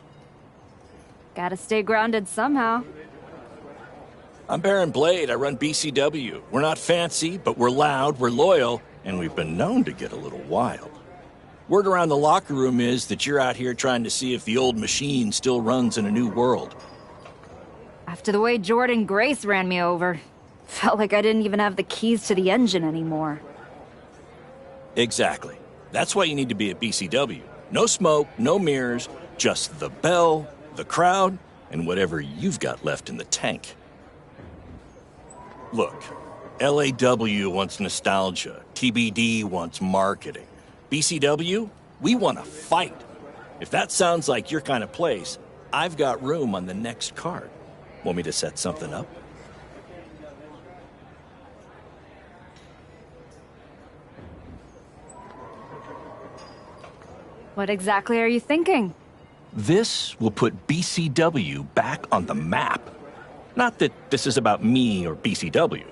Gotta stay grounded somehow. I'm Baron Blade. I run BCW. We're not fancy, but we're loud, we're loyal, and we've been known to get a little wild. Word around the locker room is that you're out here trying to see if the old machine still runs in a new world. After the way Jordan Grace ran me over, felt like I didn't even have the keys to the engine anymore. Exactly. That's why you need to be at BCW. No smoke, no mirrors, just the bell, the crowd, and whatever you've got left in the tank. Look, LAW wants nostalgia, TBD wants marketing. BCW, we want to fight. If that sounds like your kind of place, I've got room on the next card. Want me to set something up? What exactly are you thinking? This will put BCW back on the map. Not that this is about me or BCW.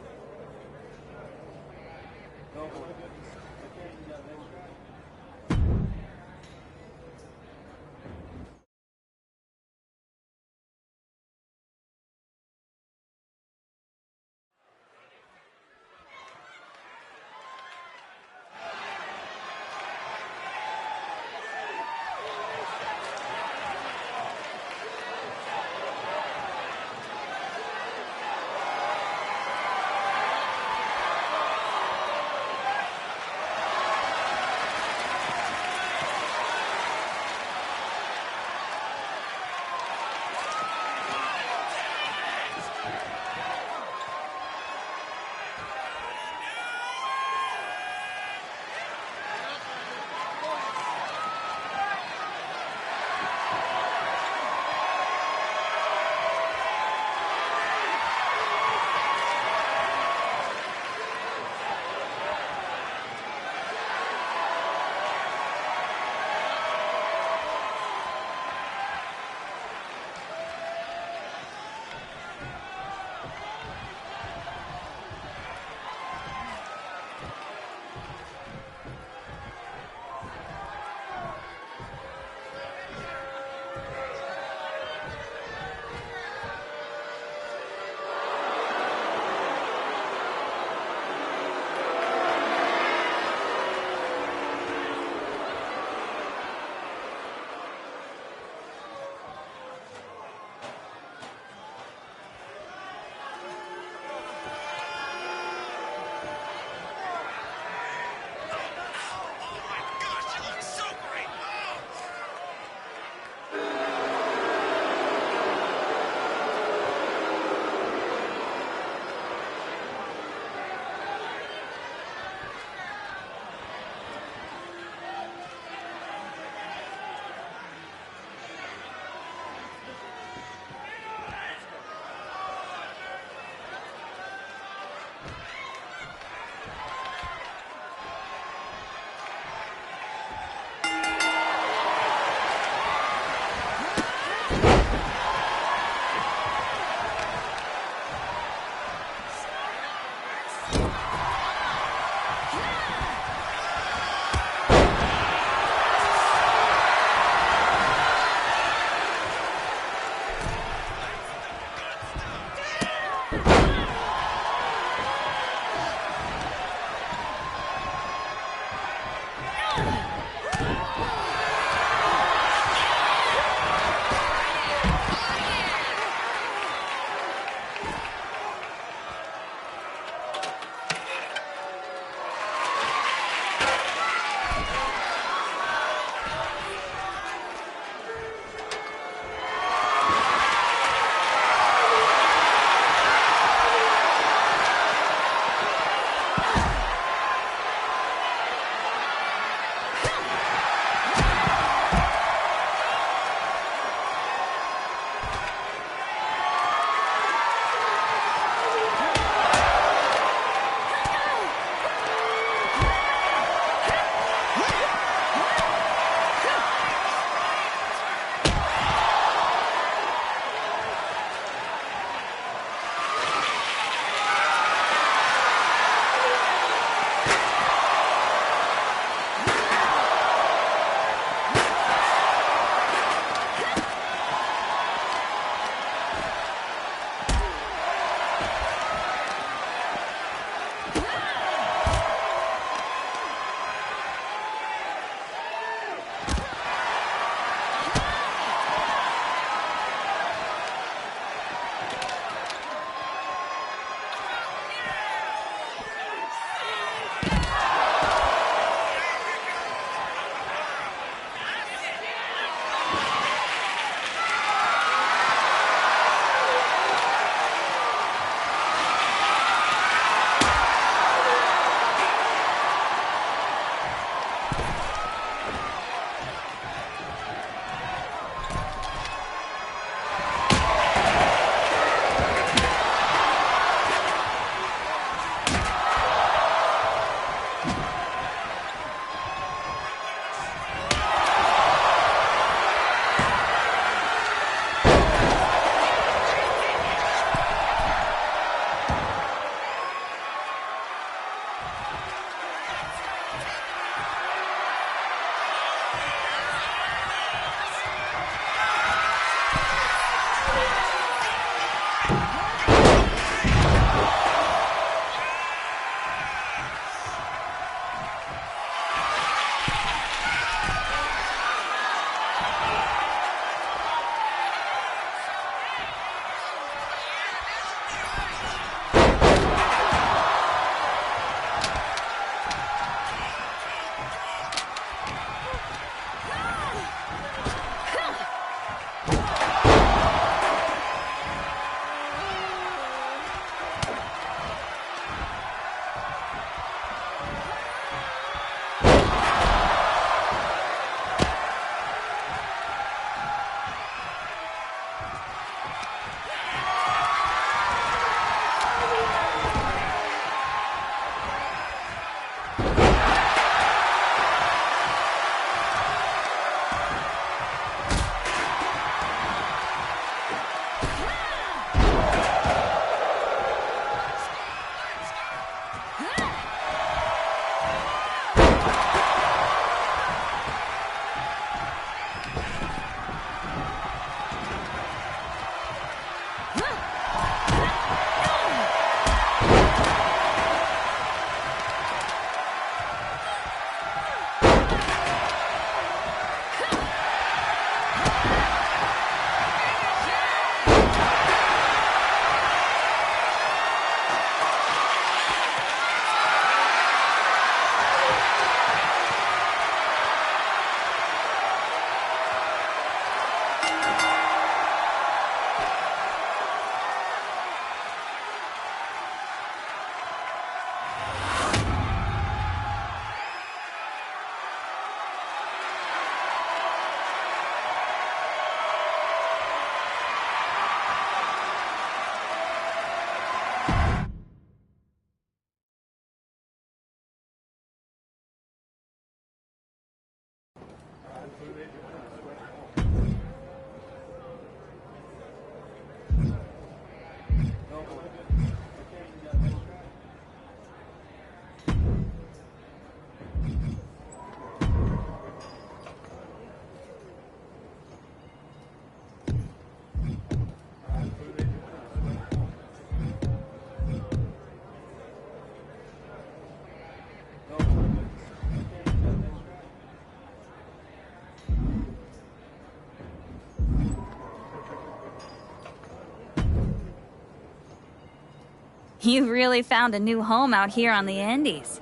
You really found a new home out here on the Indies.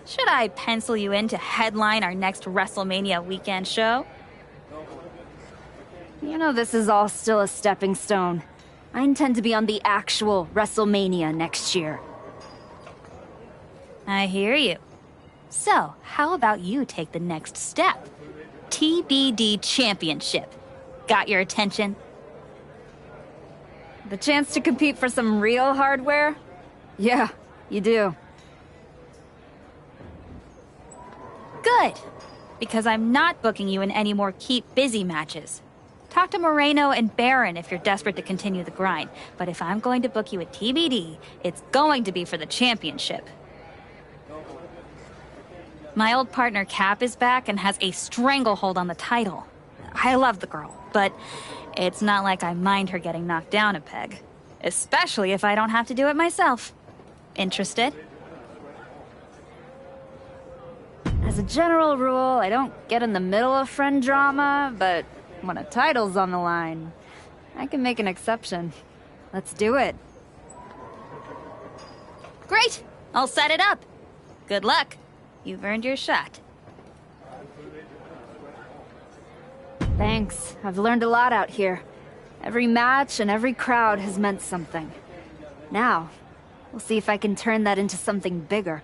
Should I pencil you in to headline our next WrestleMania weekend show? You know this is all still a stepping stone. I intend to be on the actual WrestleMania next year. I hear you. So, how about you take the next step? TBD Championship. Got your attention? The chance to compete for some real hardware? Yeah, you do. Good, because I'm not booking you in any more keep busy matches. Talk to Moreno and Baron if you're desperate to continue the grind, but if I'm going to book you at TBD, it's going to be for the championship. My old partner Cap is back and has a stranglehold on the title. I love the girl, but it's not like I mind her getting knocked down a peg. Especially if I don't have to do it myself. Interested? As a general rule, I don't get in the middle of friend drama, but when a title's on the line, I can make an exception. Let's do it. Great! I'll set it up. Good luck. You've earned your shot. Thanks. I've learned a lot out here. Every match and every crowd has meant something. Now, we'll see if I can turn that into something bigger.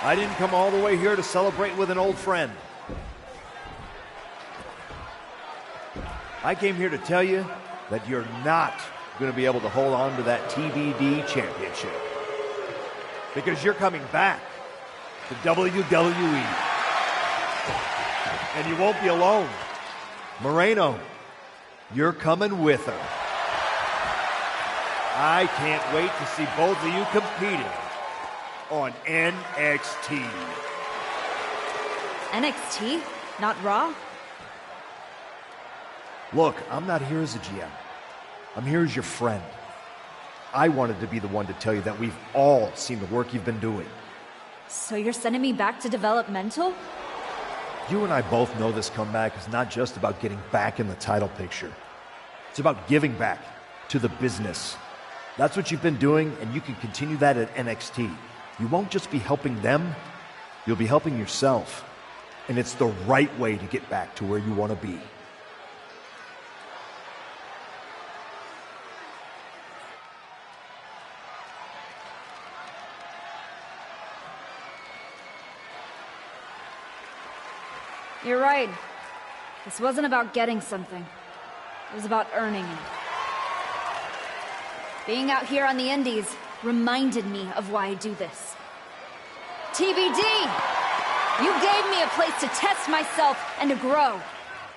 I didn't come all the way here to celebrate with an old friend. I came here to tell you that you're not going to be able to hold on to that TBD championship. Because you're coming back to WWE. And you won't be alone. Moreno, you're coming with her. I can't wait to see both of you competing on NXT. NXT? Not Raw? Look, I'm not here as a GM. I'm here as your friend. I wanted to be the one to tell you that we've all seen the work you've been doing. So you're sending me back to developmental? You and I both know this comeback is not just about getting back in the title picture. It's about giving back to the business. That's what you've been doing, and you can continue that at NXT. You won't just be helping them, you'll be helping yourself. And it's the right way to get back to where you want to be. You're right. This wasn't about getting something. It was about earning it. Being out here on the Indies reminded me of why I do this. TBD! You gave me a place to test myself and to grow.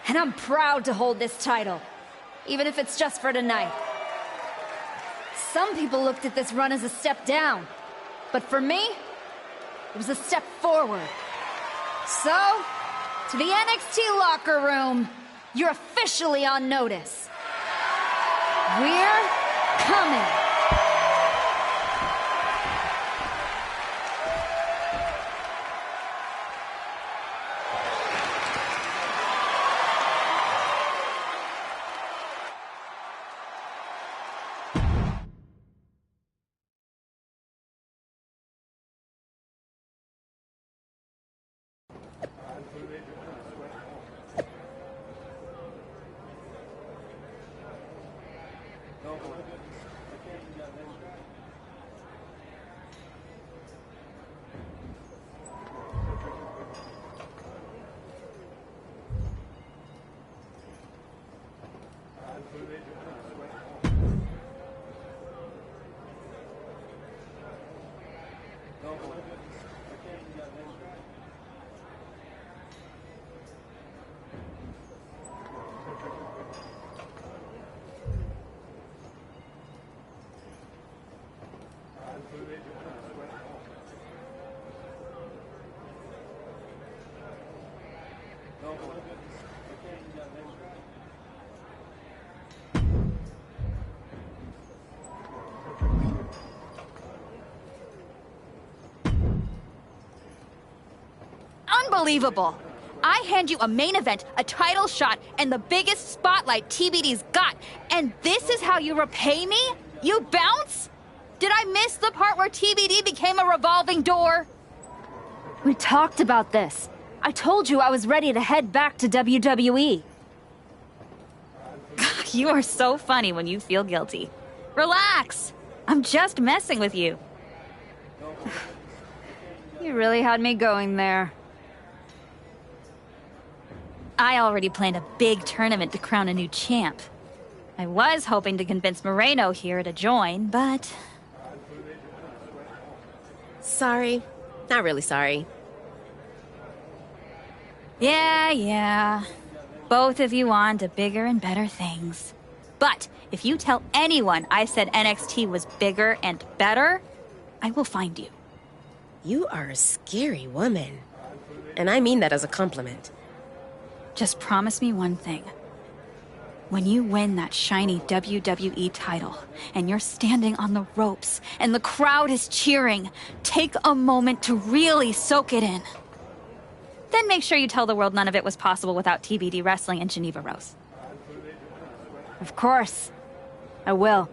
And I'm proud to hold this title. Even if it's just for tonight. Some people looked at this run as a step down. But for me, it was a step forward. So, to the NXT locker room, you're officially on notice. We're coming. Unbelievable! I hand you a main event, a title shot, and the biggest spotlight TBD's got, and this is how you repay me? You bounce? Did I miss the part where TBD became a revolving door? We talked about this. I told you I was ready to head back to WWE. You are so funny when you feel guilty. Relax! I'm just messing with you. You really had me going there. I already planned a big tournament to crown a new champ. I was hoping to convince Moreno here to join, but... Sorry. Not really sorry. Yeah. Both of you on to bigger and better things. But if you tell anyone I said NXT was bigger and better, I will find you. You are a scary woman. And I mean that as a compliment. Just promise me one thing. When you win that shiny WWE title, and you're standing on the ropes, and the crowd is cheering, take a moment to really soak it in. Then make sure you tell the world none of it was possible without TBD wrestling and Geneva Rose. Of course. I will.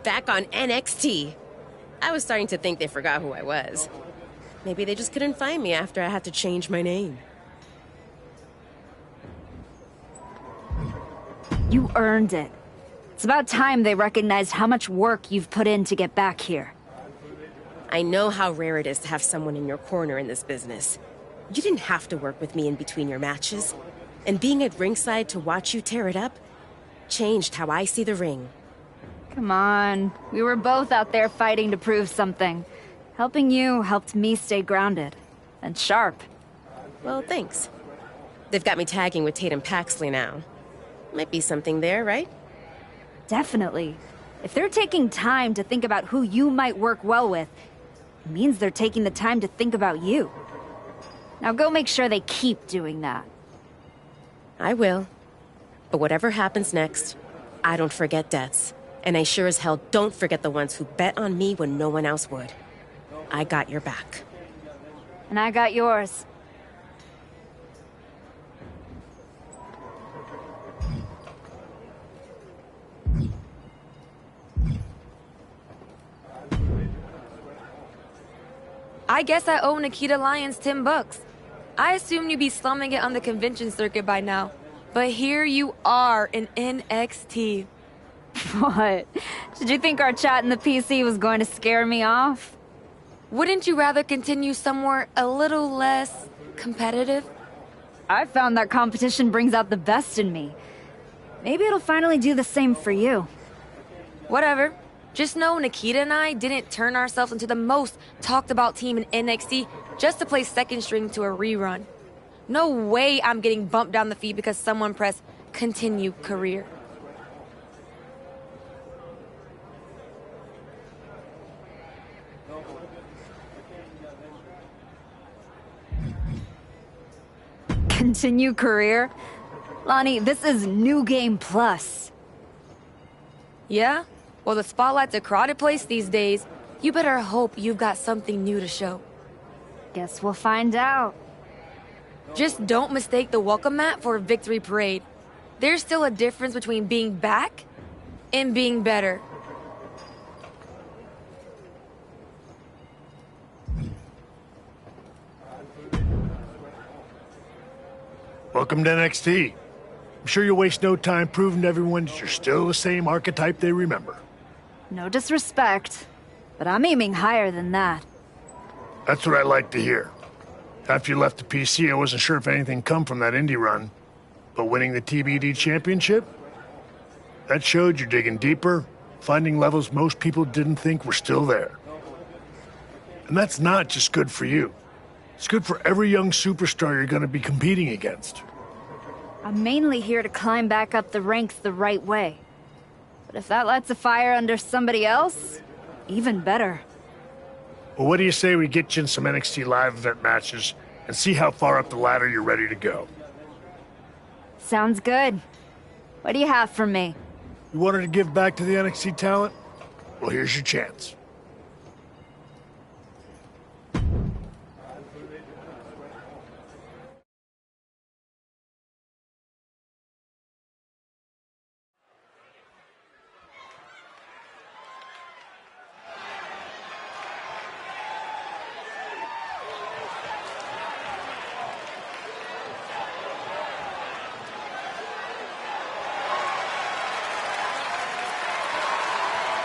Back on NXT. I was starting to think they forgot who I was. Maybe they just couldn't find me after I had to change my name. You earned it. It's about time they recognized how much work you've put in to get back here. I know how rare it is to have someone in your corner in this business. You didn't have to work with me in between your matches. And being at ringside to watch you tear it up changed how I see the ring. Come on. We were both out there fighting to prove something. Helping you helped me stay grounded. And sharp. Well, thanks. They've got me tagging with Tatum Paxley now. Might be something there, right? Definitely. If they're taking time to think about who you might work well with, it means they're taking the time to think about you. Now go make sure they keep doing that. I will. But whatever happens next, I don't forget debts. And I sure as hell don't forget the ones who bet on me when no one else would. I got your back. And I got yours. I guess I owe Nikita Lyons $10. I assumed you'd be slumming it on the convention circuit by now. But here you are in NXT. What? Did you think our chat in the PC was going to scare me off? Wouldn't you rather continue somewhere a little less competitive? I found that competition brings out the best in me. Maybe it'll finally do the same for you. Whatever. Just know Nikita and I didn't turn ourselves into the most talked about team in NXT just to play second string to a rerun. No way I'm getting bumped down the feed because someone pressed continue career. Continue career? Lonnie, this is New Game Plus. Yeah? Well, the spotlight's a crowded place these days. You better hope you've got something new to show. Guess we'll find out. Just don't mistake the welcome mat for a victory parade. There's still a difference between being back and being better. Welcome to NXT. I'm sure you'll waste no time proving to everyone that you're still the same archetype they remember. No disrespect, but I'm aiming higher than that. That's what I like to hear. After you left the PC, I wasn't sure if anything come from that indie run. But winning the TBD championship? That showed you're digging deeper, finding levels most people didn't think were still there. And that's not just good for you. It's good for every young superstar you're going to be competing against. I'm mainly here to climb back up the ranks the right way. But if that lights a fire under somebody else, even better. Well, what do you say we get you in some NXT live event matches and see how far up the ladder you're ready to go? Sounds good. What do you have for me? You wanted to give back to the NXT talent? Well, here's your chance.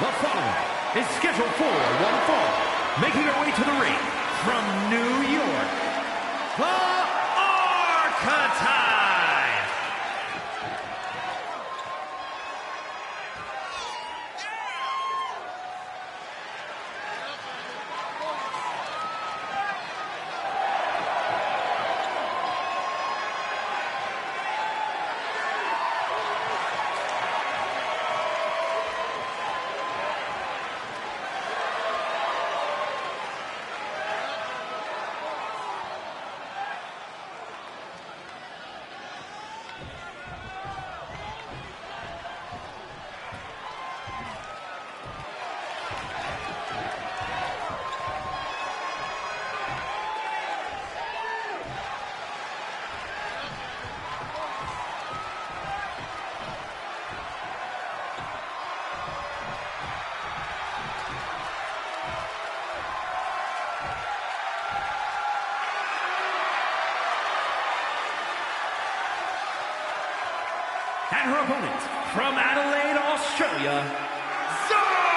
The following is scheduled for one fall, making her way to the ring from New York, the Archetype. her opponent, from Adelaide, Australia, Zarya!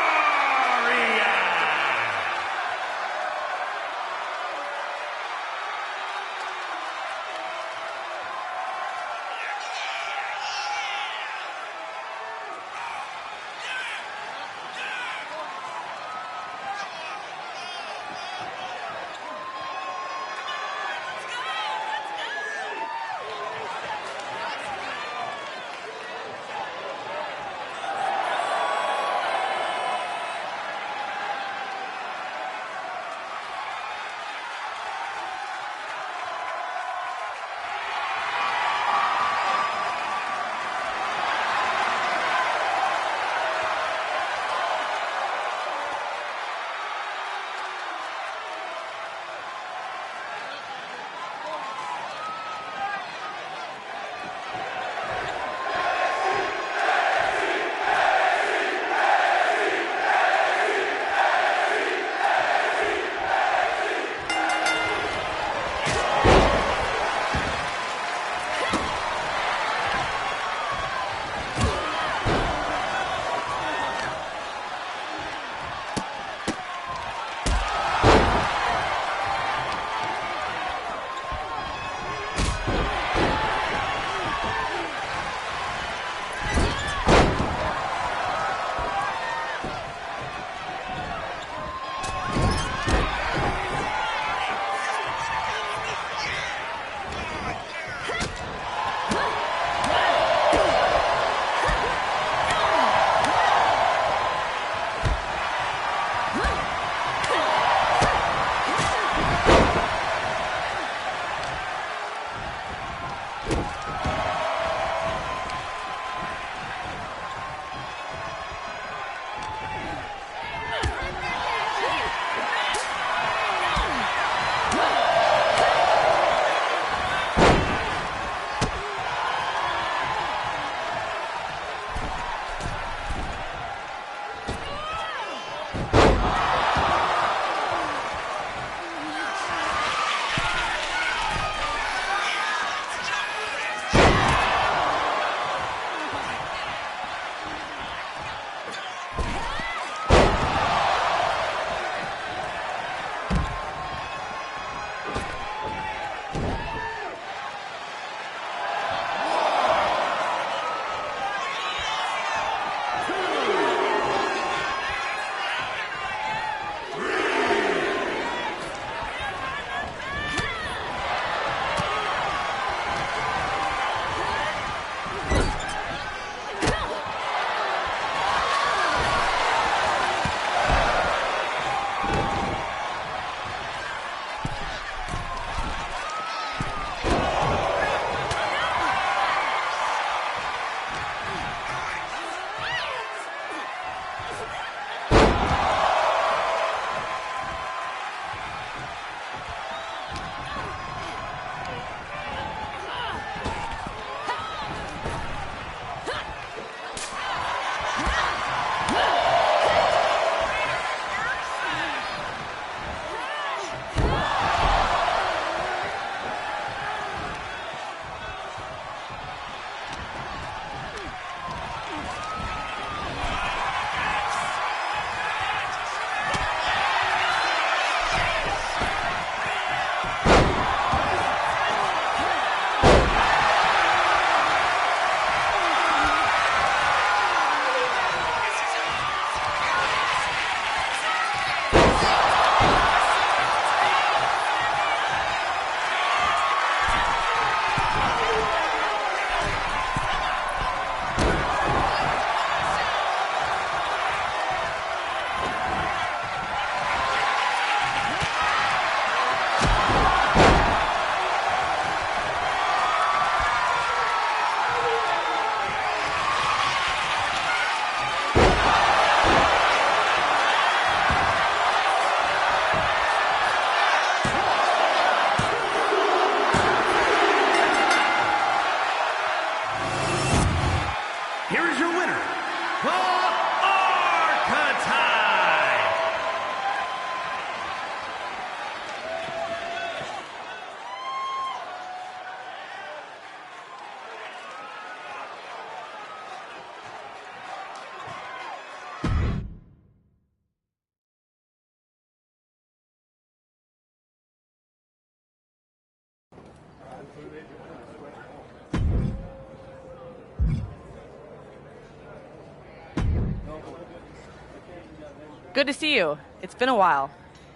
Good to see you. It's been a while.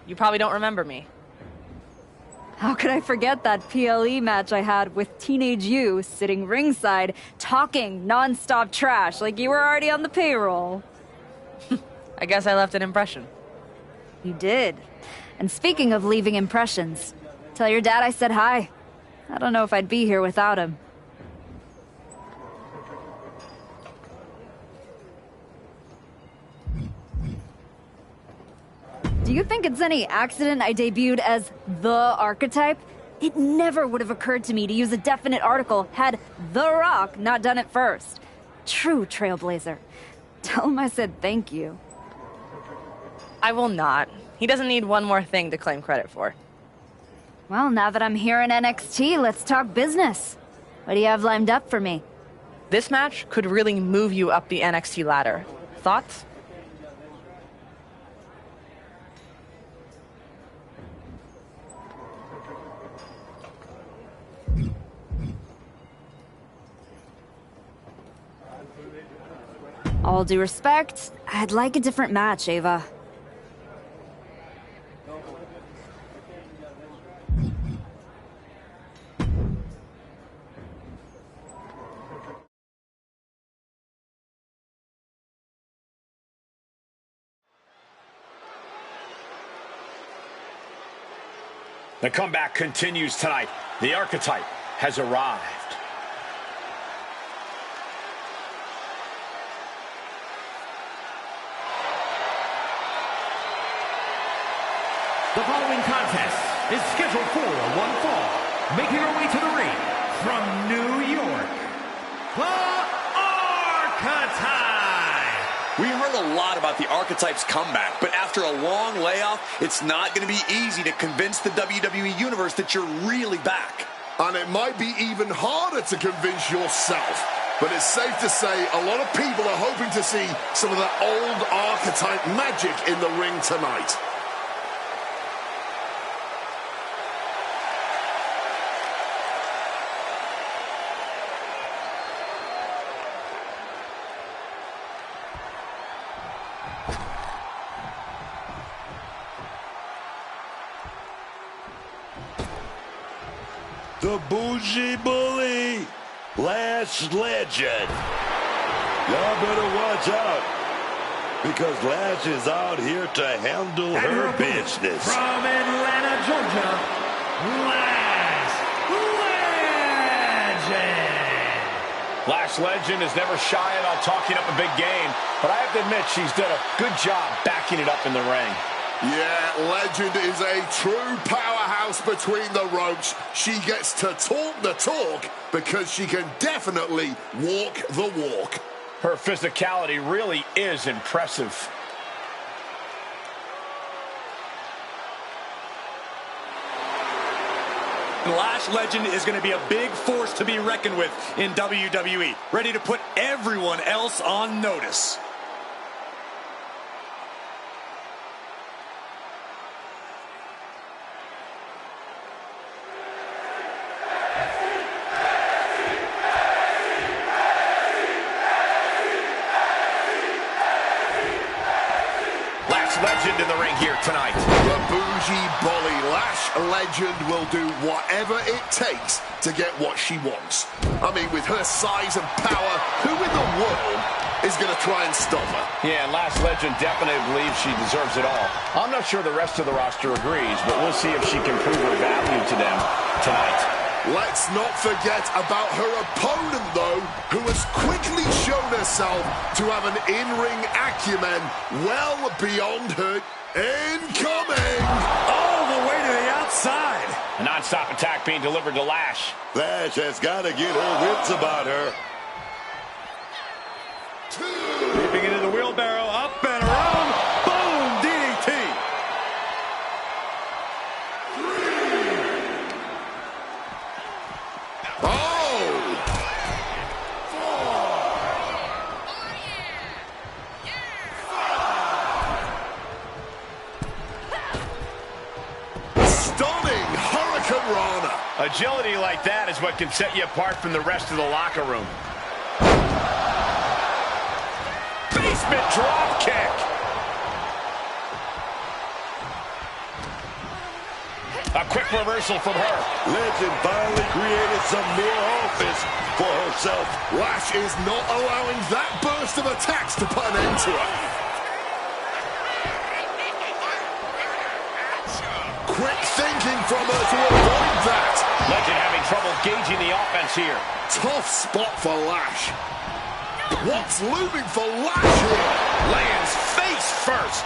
You probably don't remember me. How could I forget that PLE match I had with Teenage You sitting ringside, talking non-stop trash like you were already on the payroll? I guess I left an impression. You did. And speaking of leaving impressions, tell your dad I said hi. I don't know if I'd be here without him. Do you think it's any accident I debuted as the archetype? It never would have occurred to me to use a definite article had The Rock not done it first. True trailblazer. Tell him I said thank you. I will not. He doesn't need one more thing to claim credit for. Well, now that I'm here in NXT, let's talk business. What do you have lined up for me? This match could really move you up the NXT ladder. Thoughts? All due respect, I'd like a different match, Ava. The comeback continues tonight. The archetype has arrived. The following contest is scheduled for one fall. Making her way to the ring from New York, the Archetype! We heard a lot about the Archetype's comeback, but after a long layoff, it's not going to be easy to convince the WWE Universe that you're really back. And it might be even harder to convince yourself. But it's safe to say a lot of people are hoping to see some of that old Archetype magic in the ring tonight. The Bougie Bully, Lash Legend. Y'all better watch out, because Lash is out here to handle her business. From Atlanta, Georgia, Lash Legend. Lash Legend is never shy about talking up a big game, but I have to admit she's done a good job backing it up in the ring. Yeah, Legend is a true powerhouse between the ropes. She gets to talk the talk because she can definitely walk the walk. Her physicality really is impressive. Lash Legend is going to be a big force to be reckoned with in WWE, ready to put everyone else on notice. Legend in the ring here tonight. The Bougie Bully, Lash Legend will do whatever it takes to get what she wants. I mean, with her size and power, who in the world is going to try and stop her? Yeah, Lash Legend definitely believes she deserves it all. I'm not sure the rest of the roster agrees, but we'll see if she can prove her value to them tonight. Let's not forget about her opponent, though, who has quickly shown herself to have an in-ring acumen well beyond her incoming. All the way to the outside. A non-stop attack being delivered to Lash. Lash has got to get her wits about her. Leaping into the wheelbarrow, up and around. Boom, DDT. Agility like that is what can set you apart from the rest of the locker room. Basement drop kick. A quick reversal from her. Legend finally created some more offense for herself. Lash is not allowing that burst of attacks to put an end to her. Quick thinking from her to avoid that. Legend having trouble gauging the offense here. Tough spot for Lash. What's looming for Lash here? Lands face first.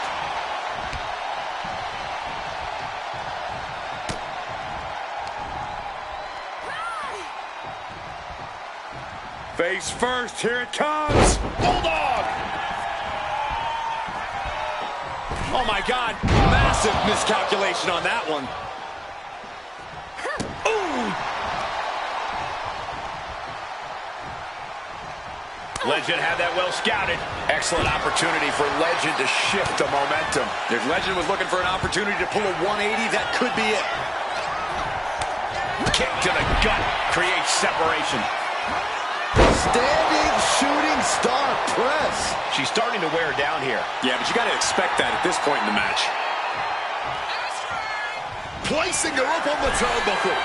Face first, here it comes. Bulldog. Oh my God, massive miscalculation on that one. Legend had that well scouted. Excellent opportunity for Legend to shift the momentum. If Legend was looking for an opportunity to pull a 180, that could be it. Kick to the gut creates separation. Standing shooting star press. She's starting to wear down here. Yeah, but you got to expect that at this point in the match. Placing her up on the turnbuckle.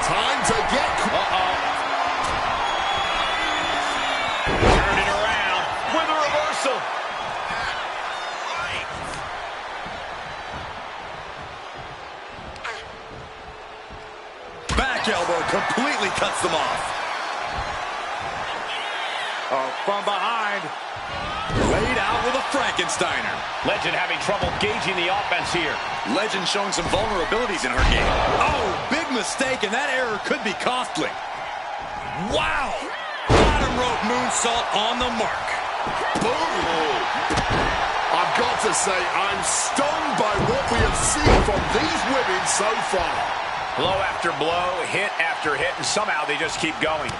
Time to get... Turning around with a reversal. Back elbow completely cuts them off. Oh, from behind. Laid out with a Frankensteiner. Legend having trouble gauging the offense here. Legend showing some vulnerabilities in her game. Oh, big mistake, and that error could be costly. Wow! Bottom rope moonsault on the mark. Boom! I've got to say, I'm stunned by what we have seen from these women so far. Blow after blow, hit after hit, and somehow they just keep going.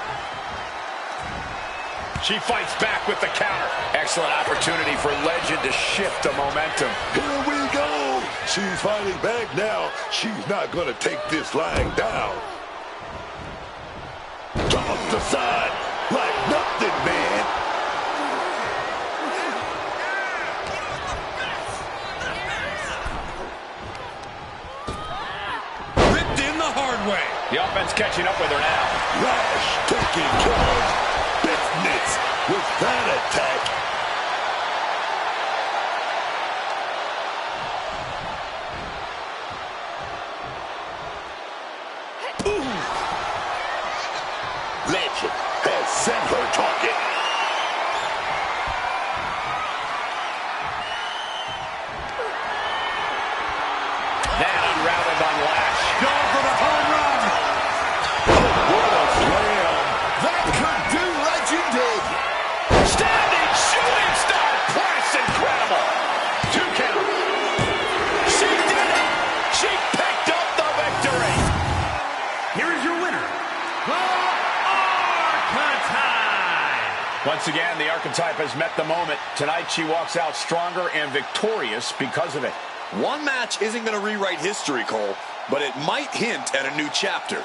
She fights back with the counter. Excellent opportunity for Legend to shift the momentum. Here we go. She's fighting back now. She's not going to take this lying down. Toss the side like nothing, man. Ripped in the hard way. The offense catching up with her now. Lash taking care of business with that attack. Ooh. Legend has set her target. That unraveled on Lash. Going for the home run. Oh, what a slam. That could do Legend in. Standing shooting star press. Incredible. 2 count. She did it. She picked up the victory. Here is your winner, the Archetype. Once again, the Archetype has met the moment. Tonight, she walks out stronger and victorious because of it. One match isn't going to rewrite history, Cole, but it might hint at a new chapter.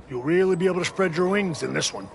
You'll really be able to spread your wings in this one.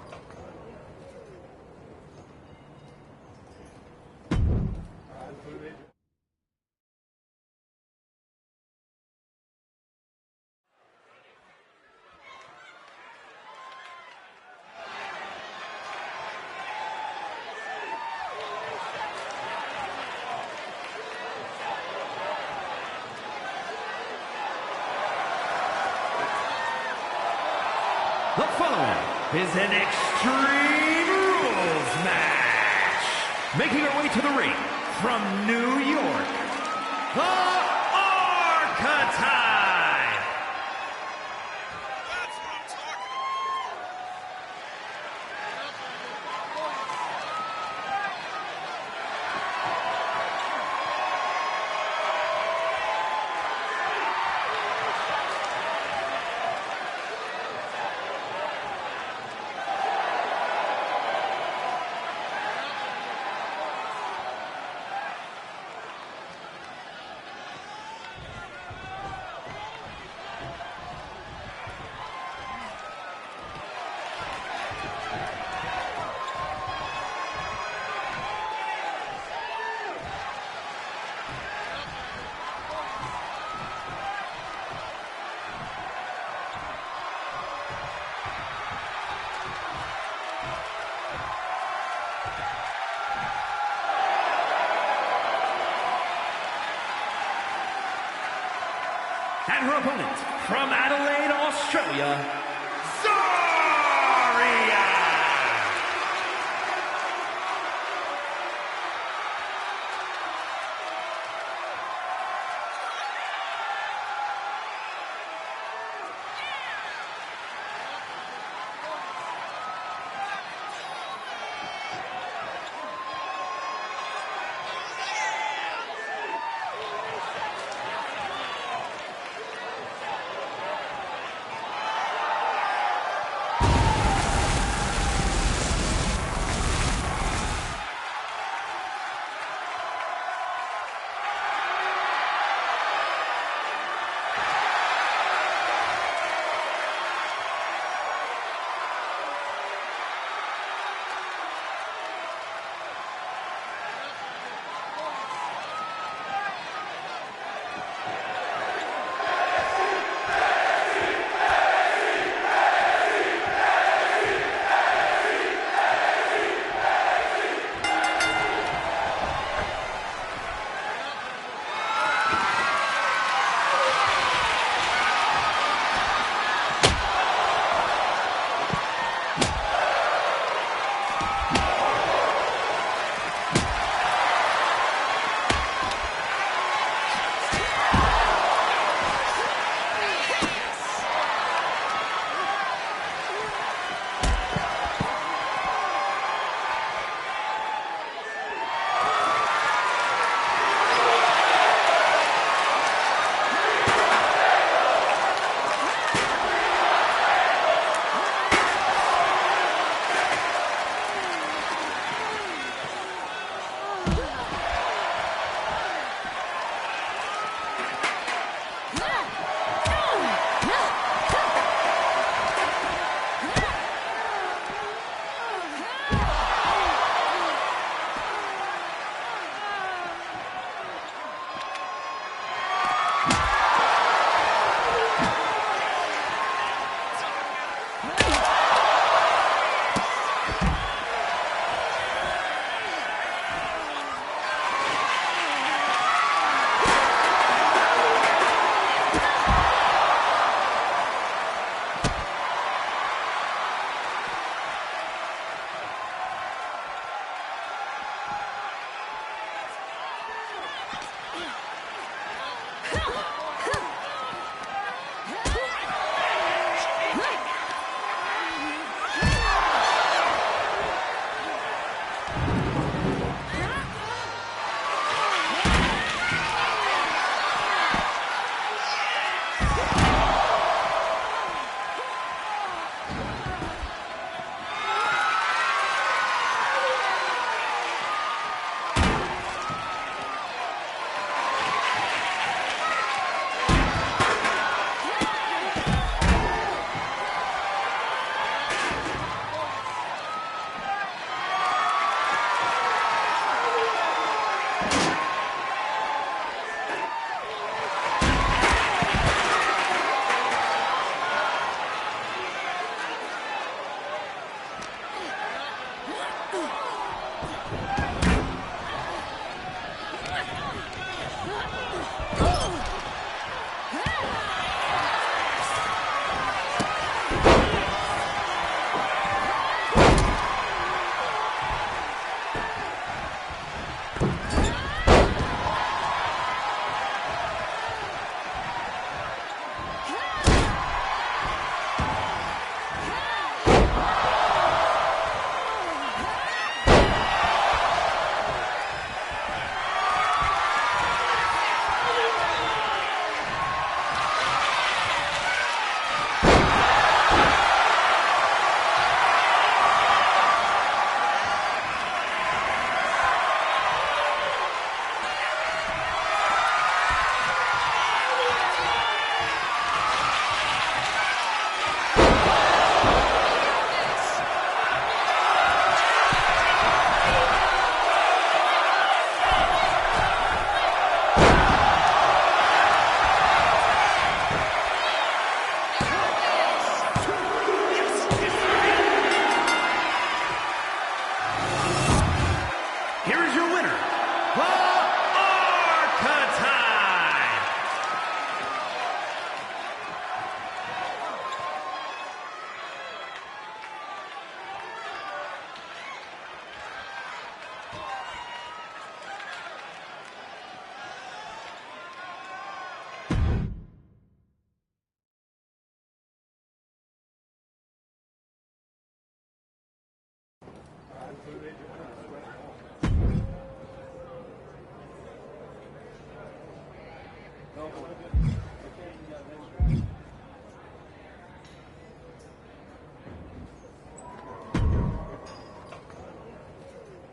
The following is an Extreme Rules match. Making her way to the ring from New York, the Archetype. That's what I'm talking And her opponent from Adelaide, Australia, Zarya.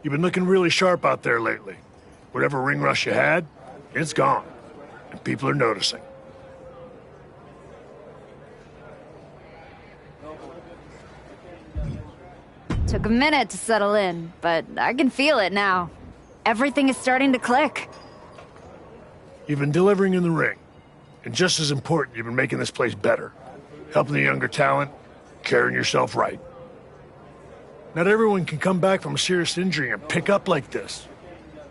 You've been looking really sharp out there lately. Whatever ring rush you had, it's gone. And people are noticing. Took a minute to settle in, but I can feel it now. Everything is starting to click. You've been delivering in the ring. And just as important, you've been making this place better. Helping the younger talent, carrying yourself right. Not everyone can come back from a serious injury and pick up like this.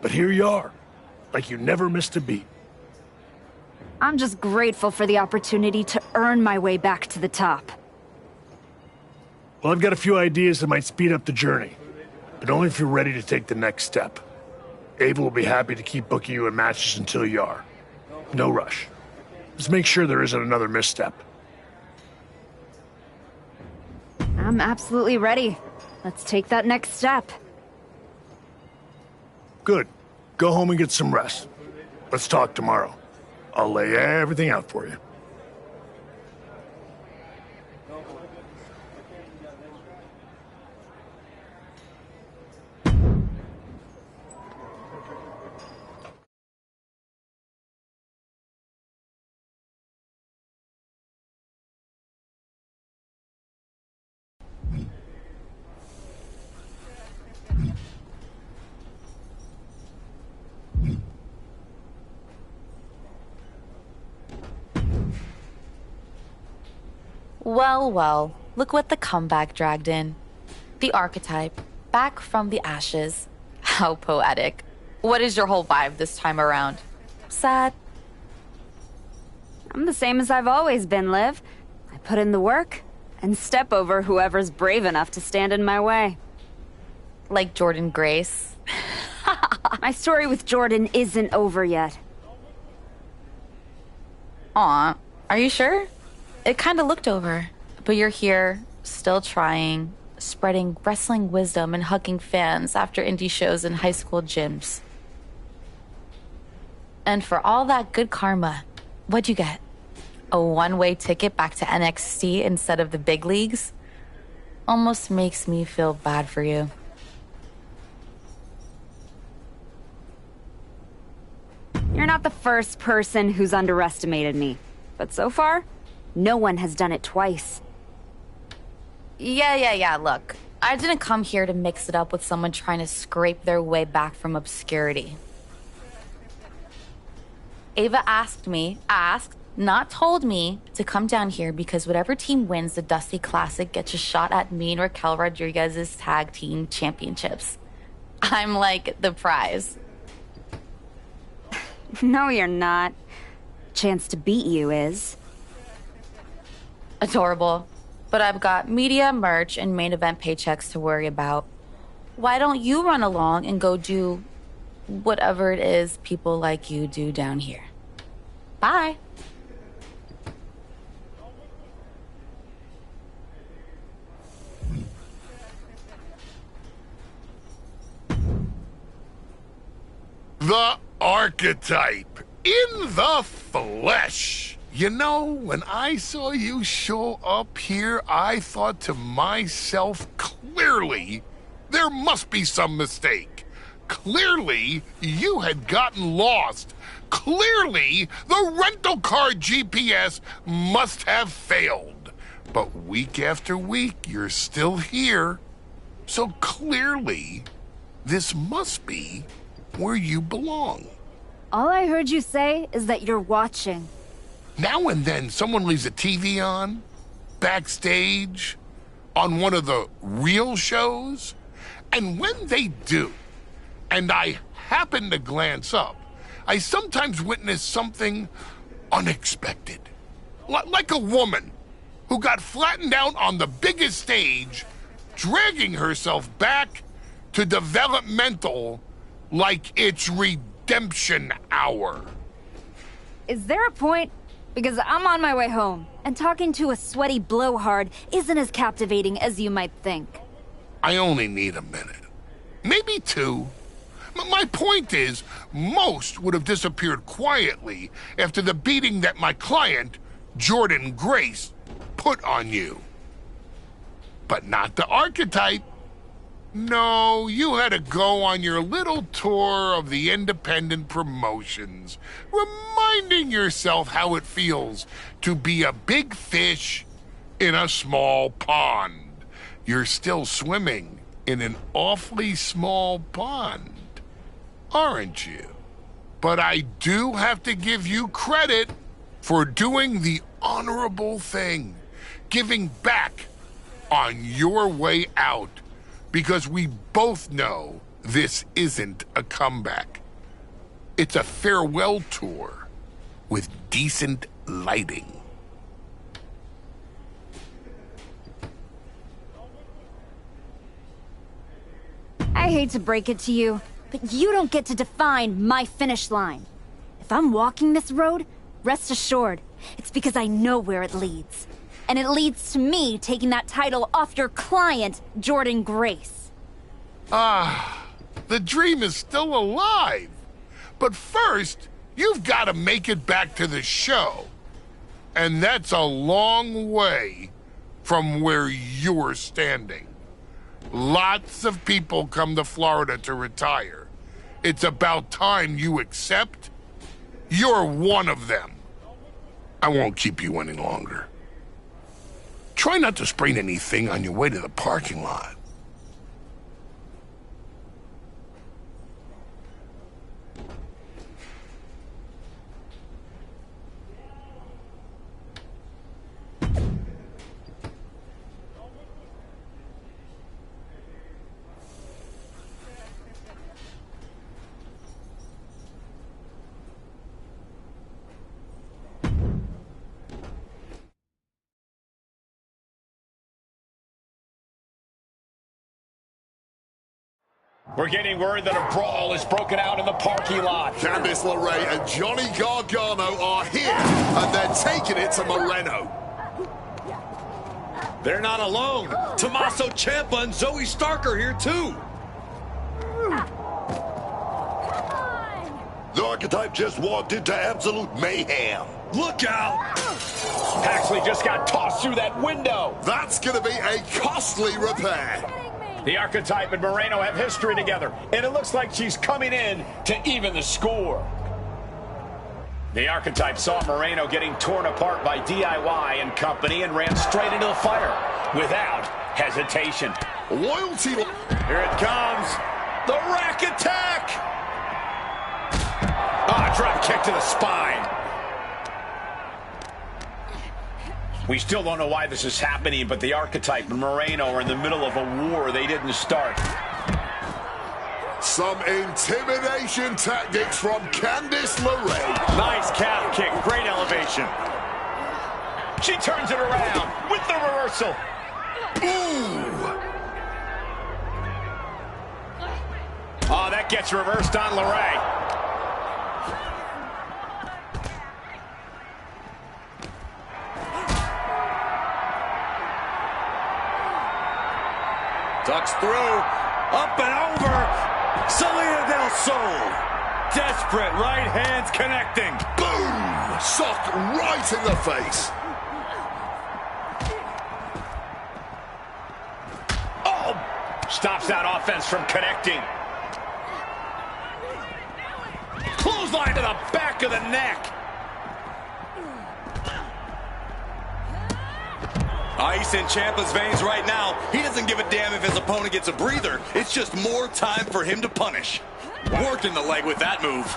But here you are, like you never missed a beat. I'm just grateful for the opportunity to earn my way back to the top. Well, I've got a few ideas that might speed up the journey, but only if you're ready to take the next step. Ava will be happy to keep booking you in matches until you are. No rush. Just make sure there isn't another misstep. I'm absolutely ready. Let's take that next step. Good. Go home and get some rest. Let's talk tomorrow. I'll lay everything out for you. Well, well, look what the comeback dragged in. The archetype, back from the ashes. How poetic. What is your whole vibe this time around? Sad? I'm the same as I've always been, Liv. I put in the work and step over whoever's brave enough to stand in my way. Like Jordan Grace? My story with Jordan isn't over yet. Aw, are you sure? It kinda looked over. But you're here, still trying, spreading wrestling wisdom and hugging fans after indie shows in high school gyms. And for all that good karma, what'd you get? A one-way ticket back to NXT instead of the big leagues? Almost makes me feel bad for you. You're not the first person who's underestimated me. But so far, no one has done it twice. Yeah, look. I didn't come here to mix it up with someone trying to scrape their way back from obscurity. Ava asked, not told me, to come down here because whatever team wins the Dusty Classic gets a shot at me and Raquel Rodriguez's tag team championships. I'm like the prize. No, you're not. Chance to beat you is. Adorable. But I've got media, merch, and main event paychecks to worry about. Why don't you run along and go do whatever it is people like you do down here? Bye. The archetype in the flesh. You know, when I saw you show up here, I thought to myself, clearly, there must be some mistake. Clearly, you had gotten lost. Clearly, the rental car GPS must have failed. But week after week, you're still here. So clearly, this must be where you belong. All I heard you say is that you're watching. Now and then, someone leaves a TV on, backstage, on one of the real shows. And when they do, and I happen to glance up, I sometimes witness something unexpected. Like a woman who got flattened out on the biggest stage, dragging herself back to developmental like it's redemption hour. Is there a point? Because I'm on my way home, and talking to a sweaty blowhard isn't as captivating as you might think. I only need a minute. Maybe two. My point is, most would have disappeared quietly after the beating that my client, Jordan Grace, put on you. But not the archetype. No, you had to go on your little tour of the independent promotions, reminding yourself how it feels to be a big fish in a small pond. You're still swimming in an awfully small pond, aren't you? But I do have to give you credit for doing the honorable thing, giving back on your way out. Because we both know this isn't a comeback. It's a farewell tour with decent lighting. I hate to break it to you, but you don't get to define my finish line. If I'm walking this road, rest assured, it's because I know where it leads. And it leads to me taking that title off your client, Jordan Grace. The dream is still alive. But first, you've got to make it back to the show. And that's a long way from where you're standing. Lots of people come to Florida to retire. It's about time you accept you're one of them. I won't keep you any longer. Try not to sprain anything on your way to the parking lot. We're getting word that a brawl is broken out in the parking lot. Candice LeRae and Johnny Gargano are here, and they're taking it to Moreno. They're not alone. Tommaso Ciampa and Zoe Stark are here, too. The Archetype just walked into absolute mayhem. Look out! Paxley just got tossed through that window. That's going to be a costly repair. The Archetype and Moreno have history together, and it looks like she's coming in to even the score. The Archetype saw Moreno getting torn apart by DIY and company and ran straight into the fire without hesitation. Loyalty. Here it comes. The Rack Attack! Drop kick to the spine. We still don't know why this is happening, but the Archetype and Moreno are in the middle of a war they didn't start. Some intimidation tactics from Candice LeRae. Nice calf kick, great elevation. She turns it around with the reversal. Ooh! Oh, that gets reversed on LeRae. Ducks through, up and over, Salida del Sol. Desperate right hands connecting. Boom! Socked right in the face. Oh! Stops that offense from connecting. Clothesline to the back of the neck. Ice in Ciampa's veins right now. He doesn't give a damn if his opponent gets a breather. It's just more time for him to punish. Working the leg with that move.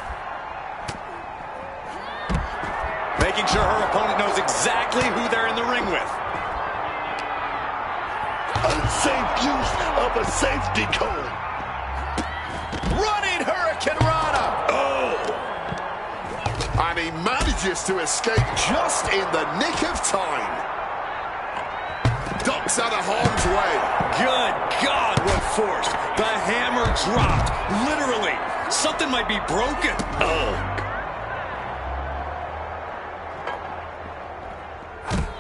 Making sure her opponent knows exactly who they're in the ring with. Unsafe use of a safety code. Running Hurricane Rana. Oh! And he manages to escape just in the nick of time. Ducks out of harm's way. Good God, what force. The hammer dropped. Literally. Something might be broken.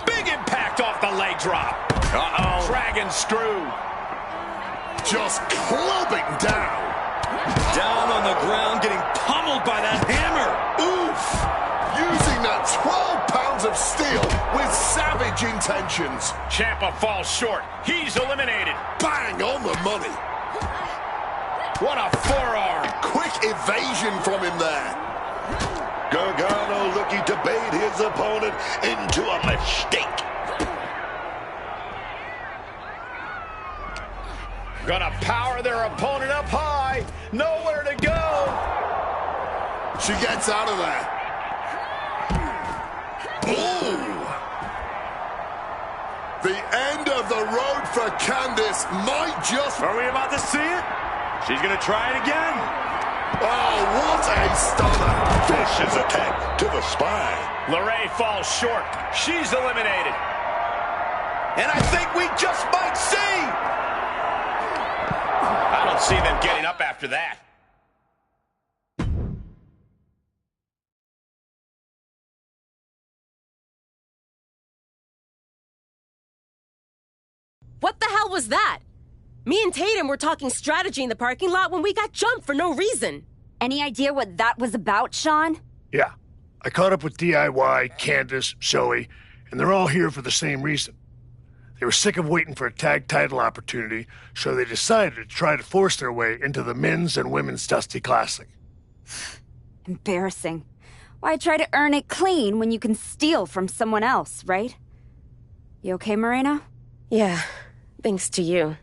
Big impact off the leg drop. Uh-oh. Dragon screw. Just clubbing down. Down on the ground, getting pummeled by that hammer. Oof. Using that 12 pounds of steel with savage intentions. Ciampa falls short. He's eliminated. Bang on the money. What a forearm. Quick evasion from him there. Gargano looking to bait his opponent into a mistake. Gonna power their opponent up high. Nowhere to go. She gets out of there. Ooh. The end of the road for Candice might just... Are we about to see it? She's gonna try it again. Oh, what a stunner. Vicious attack to the spine. LeRae falls short. She's eliminated. And I think we just might see. I don't see them getting up after that. What the hell was that? Me and Tatum were talking strategy in the parking lot when we got jumped for no reason. Any idea what that was about, Sean? Yeah. I caught up with DIY, Candace, Zoe, and they're all here for the same reason. They were sick of waiting for a tag title opportunity, so they decided to try to force their way into the men's and women's Dusty Classic. Embarrassing. Why try to earn it clean when you can steal from someone else, right? You okay, Moreno? Yeah, thanks to you.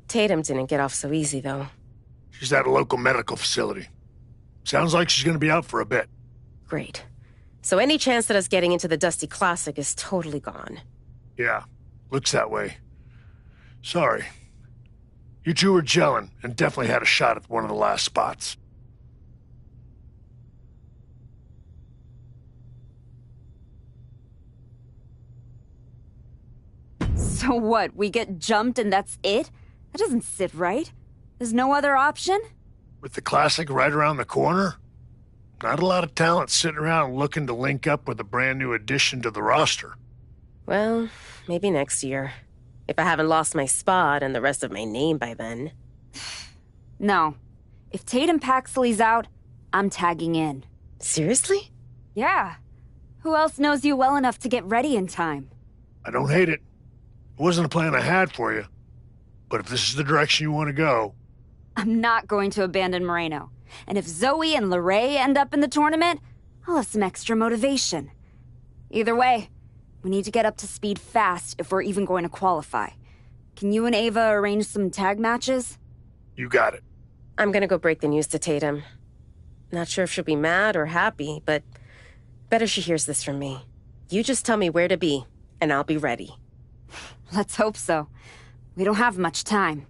Tatum didn't get off so easy, though. She's at a local medical facility. Sounds like she's gonna be out for a bit. Great. So any chance at us getting into the Dusty Classic is totally gone. Yeah, looks that way. Sorry. You two were gelling and definitely had a shot at one of the last spots. So what, we get jumped and that's it? That doesn't sit right. There's no other option? With the Classic right around the corner, not a lot of talent sitting around looking to link up with a brand new addition to the roster. Well, maybe next year. If I haven't lost my spot and the rest of my name by then. No. If Tatum Paxley's out, I'm tagging in. Seriously? Yeah. Who else knows you well enough to get ready in time? I don't hate it. It wasn't a plan I had for you. But if this is the direction you want to go... I'm not going to abandon Moreno. And if Zoe and LeRae end up in the tournament, I'll have some extra motivation. Either way, we need to get up to speed fast if we're even going to qualify. Can you and Ava arrange some tag matches? You got it. I'm gonna go break the news to Tatum. Not sure if she'll be mad or happy, but better she hears this from me. You just tell me where to be, and I'll be ready. Let's hope so. We don't have much time.